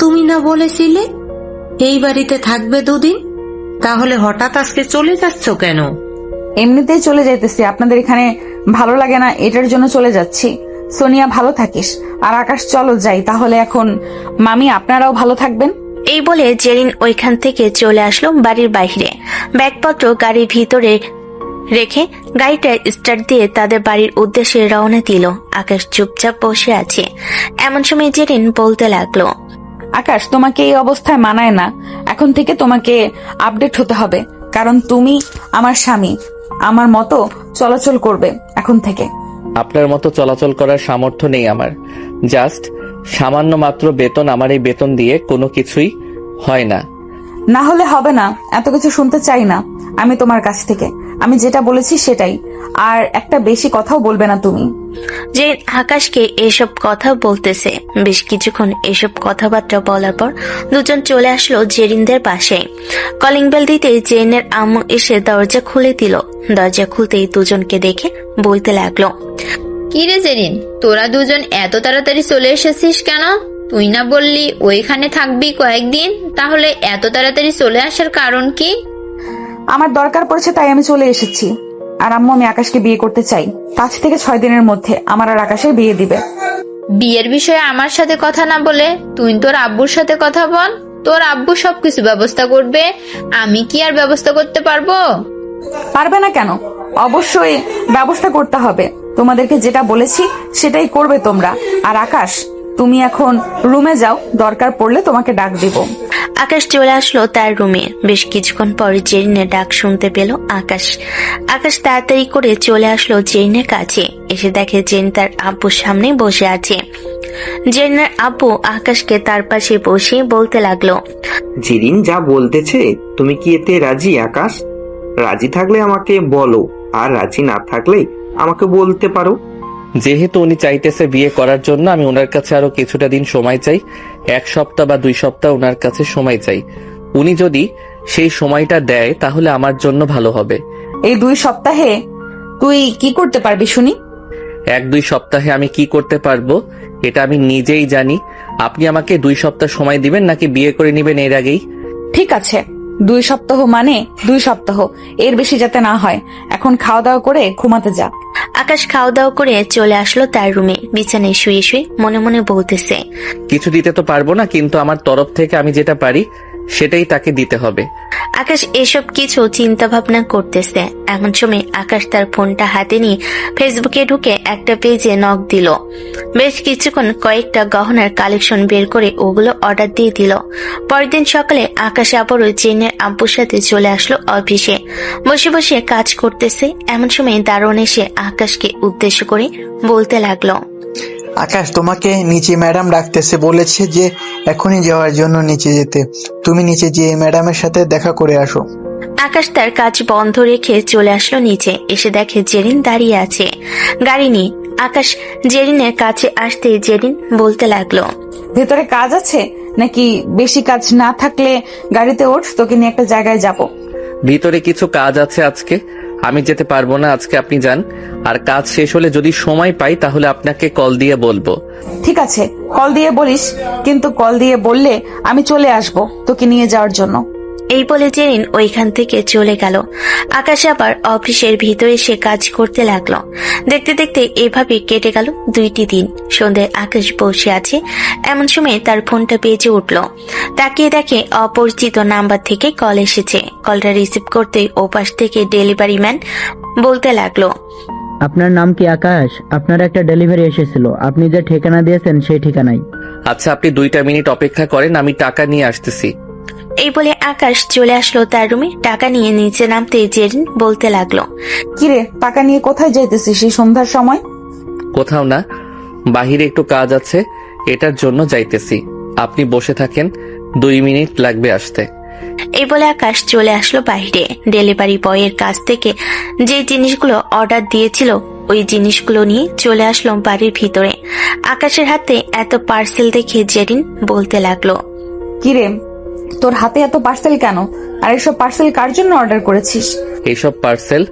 তুমি না বলেছিলে এই বাড়িতে থাকবে 2 দিন, তাহলে হঠাৎ আজকে চলে যাচ্ছ কেন? এমনিতেই চলে যাইতেছি, আপনাদের এখানে ভালো লাগে না এটার জন্য চলে যাচ্ছি। সোনিয়া, ভালো থাকিস। আর আকাশ, চলো যাই তাহলে। এখন মামি, আপনারাও ভালো থাকবেন। এই বলে জেরিন ওইখান থেকে চলে আসলো বাড়ির বাইরে। ব্যাগপত্র গাড়ির ভিতরে রেখে গাড়িটা স্টার্ট দিয়ে তাদের বাড়ির উদ্দেশ্যে রওনা দিল। আকাশ চুপচাপ বসে আছে। এমন সময় জেরিন বলতে লাগলো, আকাশ, তোমাকে এই অবস্থায় মানায় না। এখন থেকে তোমাকে আপডেট হতে হবে, কারণ তুমি আমার স্বামী। আমার মতো চলাচল করবে এখন থেকে। আপনার মতো চলাচল করার সামর্থ্য নেই আমার। জাস্ট সামান্য মাত্র বেতন, আমার এই বেতন দিয়ে কোনো কিছুই হয় না। না হলে হবে না, এত কিছু শুনতে চাই না আমি তোমার কাছ থেকে। আমি যেটা বলেছি সেটাই। আর একটা বেশি কথাও বলবে না তুমি। যে আকাশকে এসব কথা বলতেছে। বেশ কিছুক্ষণ এসব কথাবার্তা বলার পর দুজন চলে আসলো জেরিনদের পাশে। কলিং বেল দিতে জেরিনের আম্মু এসে দরজা খুলে দিল। দরজা খুলতেই দুজনকে দেখে বলতে লাগলো, কি রে জেরিন, তোরা দুজন এত তাড়াতাড়ি চলে এসেছিস কেন? তুই না বললি ওইখানে থাকবি কয়েকদিন, তাহলে এত তাড়াতাড়ি চলে আসার কারণ কি? আমার দরকার পড়েছে তাই আমি চলে এসেছি। আর আম্মু, আমি আকাশকে বিয়ে করতে চাই। 5 থেকে 6 দিনের মধ্যে আমার আর আকাশের বিয়ে দিবে। বিয়ের বিষয়ে আমার সাথে কথা না বলে তুই তোর আব্বুর সাথে কথা বল। তোর আব্বু সবকিছু ব্যবস্থা করবে, আমি কি আর ব্যবস্থা করতে পারবো? পারবে না কেন? অবশ্যই ব্যবস্থা করতে হবে। তোমাদেরকে যেটা বলেছি সেটাই করবে তোমরা। আর আকাশ, তুমি এখন রুমে যাও, দরকার পড়লে তোমাকে ডাক দিব। আকাশ চলে আসলো তার রুমে। বেশ কিছুক্ষণ পর জেরিনের ডাক শুনতে পেল আকাশ। আকাশ তাড়াতাড়ি করে চলে আসলো জেরিনের কাছে। এসে দেখে জেরিন তার আব্বুর সামনে বসে আছে। জেরিনের আব্বু আকাশকে তার পাশে বসে বলতে লাগলো, জিরিন যা বলতেছে তুমি কি এতে রাজি? আকাশ, রাজি থাকলে আমাকে বলো, আর রাজি না থাকলে আমাকে বলতে পারো। যেহেতু উনি চাইতেছে বিয়ে করার জন্য, আমি ওনার কাছে আরো কিছুটা দিন সময় চাই। 1 সপ্তাহ বা 2 সপ্তাহ ওনার কাছে সময় চাই। উনি যদি সেই সময়টা দেয় তাহলে আমার জন্য ভালো হবে। এই 2 সপ্তাহে তুই কি করতে পারবি শুনি? 1-2 সপ্তাহে আমি কি করতে পারবো এটা আমি নিজেই জানি। আপনি আমাকে 2 সপ্তাহ সময় দিবেন নাকি বিয়ে করে নেবেন এর আগেই? ঠিক আছে, 2 সপ্তাহ মানে 2 সপ্তাহ, এর বেশি যাতে না হয়। এখন খাওয়া দাওয়া করে ঘুমাতে যা। আকাশ খাওয়া দাওয়া করে চলে আসলো তার রুমে। বিছানায় শুয়ে শুয়ে মনে মনে বলতেছে, কিছু দিতে তো পারবো না, কিন্তু আমার তরফ থেকে আমি যেটা পারি সেটাই তাকে দিতে হবে। আকাশ এসব কিছু চিন্তা ভাবনা করতেছে, এমন সময় আকাশ তার ফোনটা হাতে নিয়ে ফেসবুকে ঢুকে একটা পেজে নক দিল। বেশ কিছুক্ষণ কয়েকটা গহনার কালেকশন বের করে ওগুলো অর্ডার দিয়ে দিল। পরের দিন সকালে আকাশ আবারও জেনের আব্বুর সাথে চলে আসলো অফিসে। বসে বসে কাজ করতেছে, এমন সময় দারোয়ান এসে আকাশকে উদ্দেশ্য করে বলতে লাগলো, আকাশ, তোমাকে নিচে ম্যাডাম ডাকতেছে, বলেছে যে এখনই যাওয়ার জন্য নিচে যেতে। তুমি নিচে যেয়ে ম্যাডামের সাথে দেখা করে আসো। আকাশ তার কাজ বন্ধ রেখে চলে আসলো নিচে। এসে দেখে জেরিন দাঁড়িয়ে আছে গাড়ি নিয়ে। আকাশ জেরিনের কাছে আসতে জেরিন বলতে লাগলো, ভেতরে কাজ আছে নাকি? বেশি কাজ না থাকলে গাড়িতে ওঠ, তোকে নিয়ে একটা জায়গায় যাব। ভিতরে কিছু কাজ আছে আজকে, আমি যেতে পারবো না আজকে, আপনি যান। আর কাজ শেষ হলে যদি সময় পাই তাহলে আপনাকে কল দিয়ে বলবো। ঠিক আছে, কল দিয়ে বলিস, কিন্তু কল দিয়ে বললে আমি চলে আসব তোকে নিয়ে যাওয়ার জন্য। এই বলে জেরিন ওইখান থেকে চলে গেল। আকাশ আবার অফিসের ভিতরে সে কাজ করতে লাগলো। দেখতে দেখতে এভাবে কেটে গেল 2টি দিন। সন্ধ্যায় আকাশ বসে আছে, এমন সময় তার ফোনটা বেজে উঠল। তাকিয়ে দেখে অপরিচিত নাম্বার থেকে কল এসেছে। কলটা রিসিভ করতেই ওপাশ থেকে ডেলিভারি ম্যান বলতে লাগলো, আপনার নাম কি? আকাশ, আপনার একটা ডেলিভারি এসেছিল, আপনি যে ঠিকানা দিয়েছেন সেই ঠিকানায়। আচ্ছা, আপনি 2টা মিনিট অপেক্ষা করেন, আমি টাকা নিয়ে আসতেছি। এই বলে আকাশ চলে আসলো তার রুমে। টাকা নিয়ে নিচে নামতে জেরিন বলতে লাগলো, কিরে, টাকা নিয়ে কোথায় যাইতেছিস এই সন্ধ্যার সময়? কোথাও না, বাহিরে একটু কাজ আছে, এটার জন্য যাইতেছি। আপনি বসে থাকেন, 2 মিনিট লাগবে আসতে। এই বলে আকাশ চলে আসলো বাইরে। ডেলিভারি বয়ের কাছ থেকে যে জিনিসগুলো অর্ডার দিয়েছিল ওই জিনিসগুলো নিয়ে চলে আসলো বাড়ির ভিতরে। আকাশের হাতে এত পার্সেল দেখে জেরিন বলতে লাগলো, কিরে, তোর হাতে এত পার্সেল কেন? আর এসব পার্সেল কার জন্য অর্ডার করেছিস? এইসব পার্সেল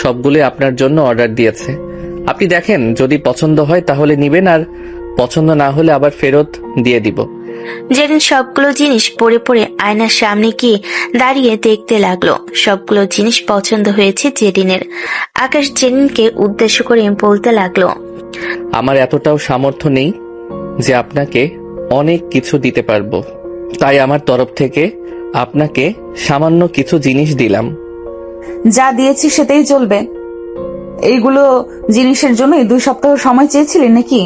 সবগুলো আপনার জন্য অর্ডার দিয়েছে। আপনি দেখেন, যদি পছন্দ হয় তাহলে নিবেন, আর পছন্দ না হলে আবার ফেরত দিয়ে দিব। জেরিন সবগুলো জিনিস পরে পরে আয়নার সামনে গিয়ে দাঁড়িয়ে দেখতে লাগলো। সবগুলো জিনিস পছন্দ হয়েছে জেরিনের। আকাশ জেরিনকে উদ্দেশ্য করে বলতে লাগলো, আমার এতটাও সামর্থ্য নেই যে আপনাকে অনেক কিছু দিতে পারবো, তাই আমার তরফ থেকে আপনাকে সামান্য কিছু জিনিস দিলাম। যা দিয়েছি সেটাই চলবে? এইগুলো জিনিসের জন্যই 2 সপ্তাহ সময় চেয়েছিলি নাকি?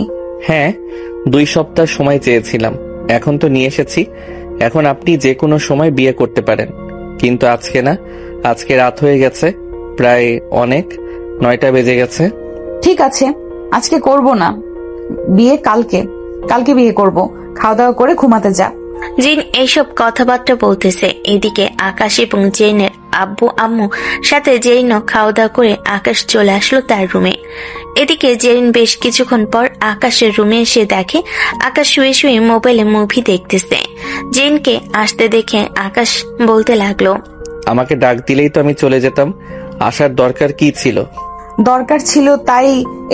হ্যাঁ, 2 সপ্তাহ সময় চেয়েছিলাম, এখন তো নিয়ে এসেছি। এখন আপনি যে কোনো সময় বিয়ে করতে পারেন, কিন্তু আজকে না। আজকে রাত হয়ে গেছে, প্রায় অনেক, 9টা বেজে গেছে। ঠিক আছে, আজকে করব না বিয়ে, কালকে বিয়ে করব। খাওয়া দাওয়া করে ঘুমাতে যা। জিন এইসব কথাবার্তা বলতেছে, এদিকে আকাশ এবং জেনের আব্বু আম্মু সাথে জেরিনও খাওয়া দাওয়া করে আকাশ চলে আসলো তার রুমে। এদিকে জেরিন বেশ কিছুক্ষণ পর আকাশের রুমে এসে দেখে আকাশ শুয়ে শুয়ে মোবাইলে মুভি দেখতেছে। জেরিনকে আসতে দেখে আকাশ বলতে লাগলো, আমাকে ডাক দিলেই তো আমি চলে যেতাম, আসার দরকার কি ছিল? দরকার ছিল তাই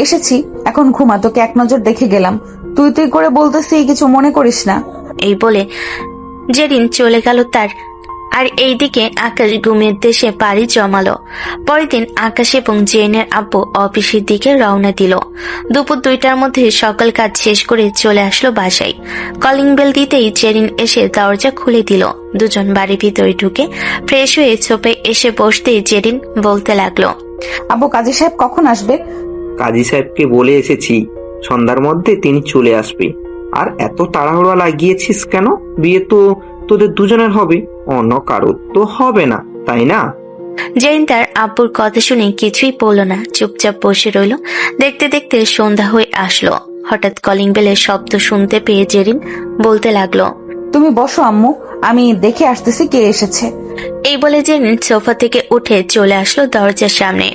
এসেছি। এখন ঘুমা, তোকে এক নজর দেখে গেলাম। তুই করে বলতেছি, কিছু মনে করিস না। এই বলে জেরিন চলে গেল তার। আর এইদিকে আকাশ ঘুমের দেশে পাড়ি জমালো। পরের দিন আকাশ এবং জেনের আব্বু অফিসের দিকে রওনা দিল। দুপুর 2টার মধ্যে সকল কাজ শেষ করে চলে আসলো বাসায়। কলিং বেল দিতেই জেরিন এসে দরজা খুলে দিল। দুজন বাড়ির ভিতরে ঢুকে ফ্রেশ হয়ে ছোপে এসে বসতেই জেরিন বলতে লাগলো, আব্বু, কাজী সাহেব কখন আসবে? কাজী সাহেবকে বলে এসেছি সন্ধ্যার মধ্যে তিনি চলে আসবে। আর এত তাড়াহুড়া লাগিয়েছিস কেন? বিয়ে তো তোদের দুজনের হবে, অন্য কারোর তো হবে না, তাই না? জেরিন তার আব্বুর কথা শুনে কিছুই বলল না, চুপচাপ বসে রইল। দেখতে দেখতে সন্ধ্যা হয়ে আসলো। হঠাৎ কলিং বেলের শব্দ শুনতে পেয়ে জেরিন বলতে লাগলো, তুমি বসো আম্মু, আমি দেখে আসতেছি কে এসেছে। এই বলে জেরিন সোফা থেকে উঠে চলে আসলো দরজার সামনে।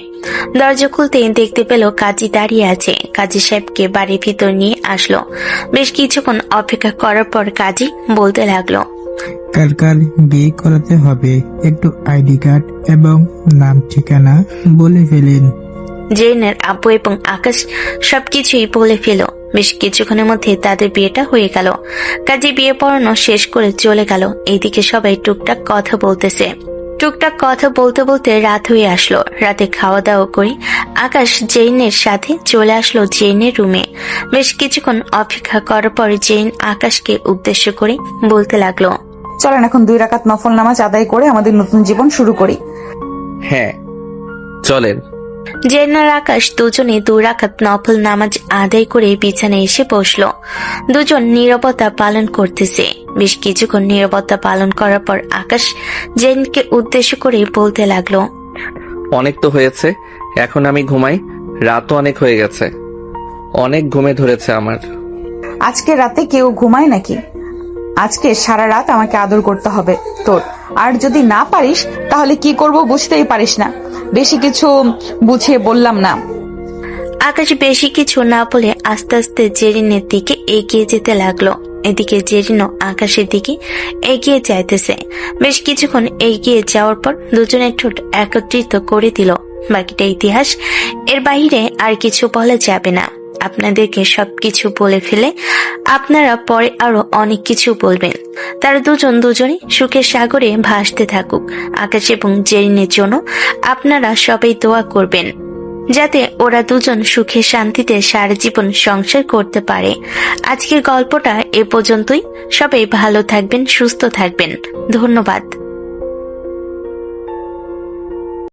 দরজা খুলতেই দেখতে পেল কাজী দাঁড়িয়ে আছে। কাজী সাহেবকে বাড়ির ভিতর নিয়ে আসলো। বেশ কিছুক্ষণ অপেক্ষা করার পর কাজী বলতে লাগলো, কাল বিয়ে করাতে হবে, একটু আইডি কার্ড এবং নাম ঠিকানা বলে ফেলেন। জেরিনের আব্বু এবং আকাশ সবকিছুই বলে ফেল। বেশ কিছুক্ষণের মধ্যে তাদের বিয়েটা হয়ে গেল। কাজী বিয়ে পড়ানো শেষ করে চলে গেল। এইদিকে সবাই টুকটাক কথা বলতেছে। টুকটাক কথা বলতে বলতে রাত হয়ে আসলো। রাতে খাওয়া দাওয়া করে আকাশ জেরিনের সাথে চলে আসলো জেরিনের রুমে। বেশ কিছুক্ষণ অপেক্ষা করার পর জেরিন আকাশকে উদ্দেশ্য করে বলতে লাগলো, চলেন এখন 2 রাকাত নফল নামাজ আদায় করে আমাদের নতুন জীবন শুরু করি। হ্যাঁ চলেন। জেরিন আর আকাশ দুজনে 2 রাকাত নফল নামাজ আদায় করে বিছানায় এসে বসলো। দুজন নীরবতা পালন করতেছে। বেশ কিছুক্ষণ নীরবতা পালন করার পর আকাশ জেরিনকে উদ্দেশ্য করে বলতে লাগলো, অনেক তো হয়েছে, এখন আমি ঘুমাই, রাতও অনেক হয়ে গেছে, অনেক ঘুমে ধরেছে আমার। আজকে রাতে কেউ ঘুমায় নাকি? আজকে সারা রাত আমাকে আদর করতে হবে তোর। আর যদি না পারিস তাহলে কি করব বুঝতেই পারিস না। বেশি কিছু বুঝিয়ে বললাম না। আকাশ বেশি কিছু না বলে আস্তে আস্তে জেরিনের দিকে এগিয়ে যেতে লাগলো। এদিকে জেরিনও আকাশের দিকে এগিয়ে যাইতেছে। বেশ কিছুক্ষণ এগিয়ে যাওয়ার পর দুজনের ঠোঁট একত্রিত করে দিল। বাকিটা ইতিহাস, এর বাইরে আর কিছু বলা যাবে না। আপনাদেরকে সবকিছু বলে ফেলে আপনারা পরে আরো অনেক কিছু বলবেন। তারা দুজনে সুখের সাগরে ভাসতে থাকুক। আকাশ এবং জেরিনের জন্য আপনারা সবাই দোয়া করবেন, যাতে ওরা দুজন সুখে শান্তিতে সারা জীবন সংসার করতে পারে। আজকের গল্পটা এ পর্যন্তই। সবাই ভালো থাকবেন, সুস্থ থাকবেন। ধন্যবাদ।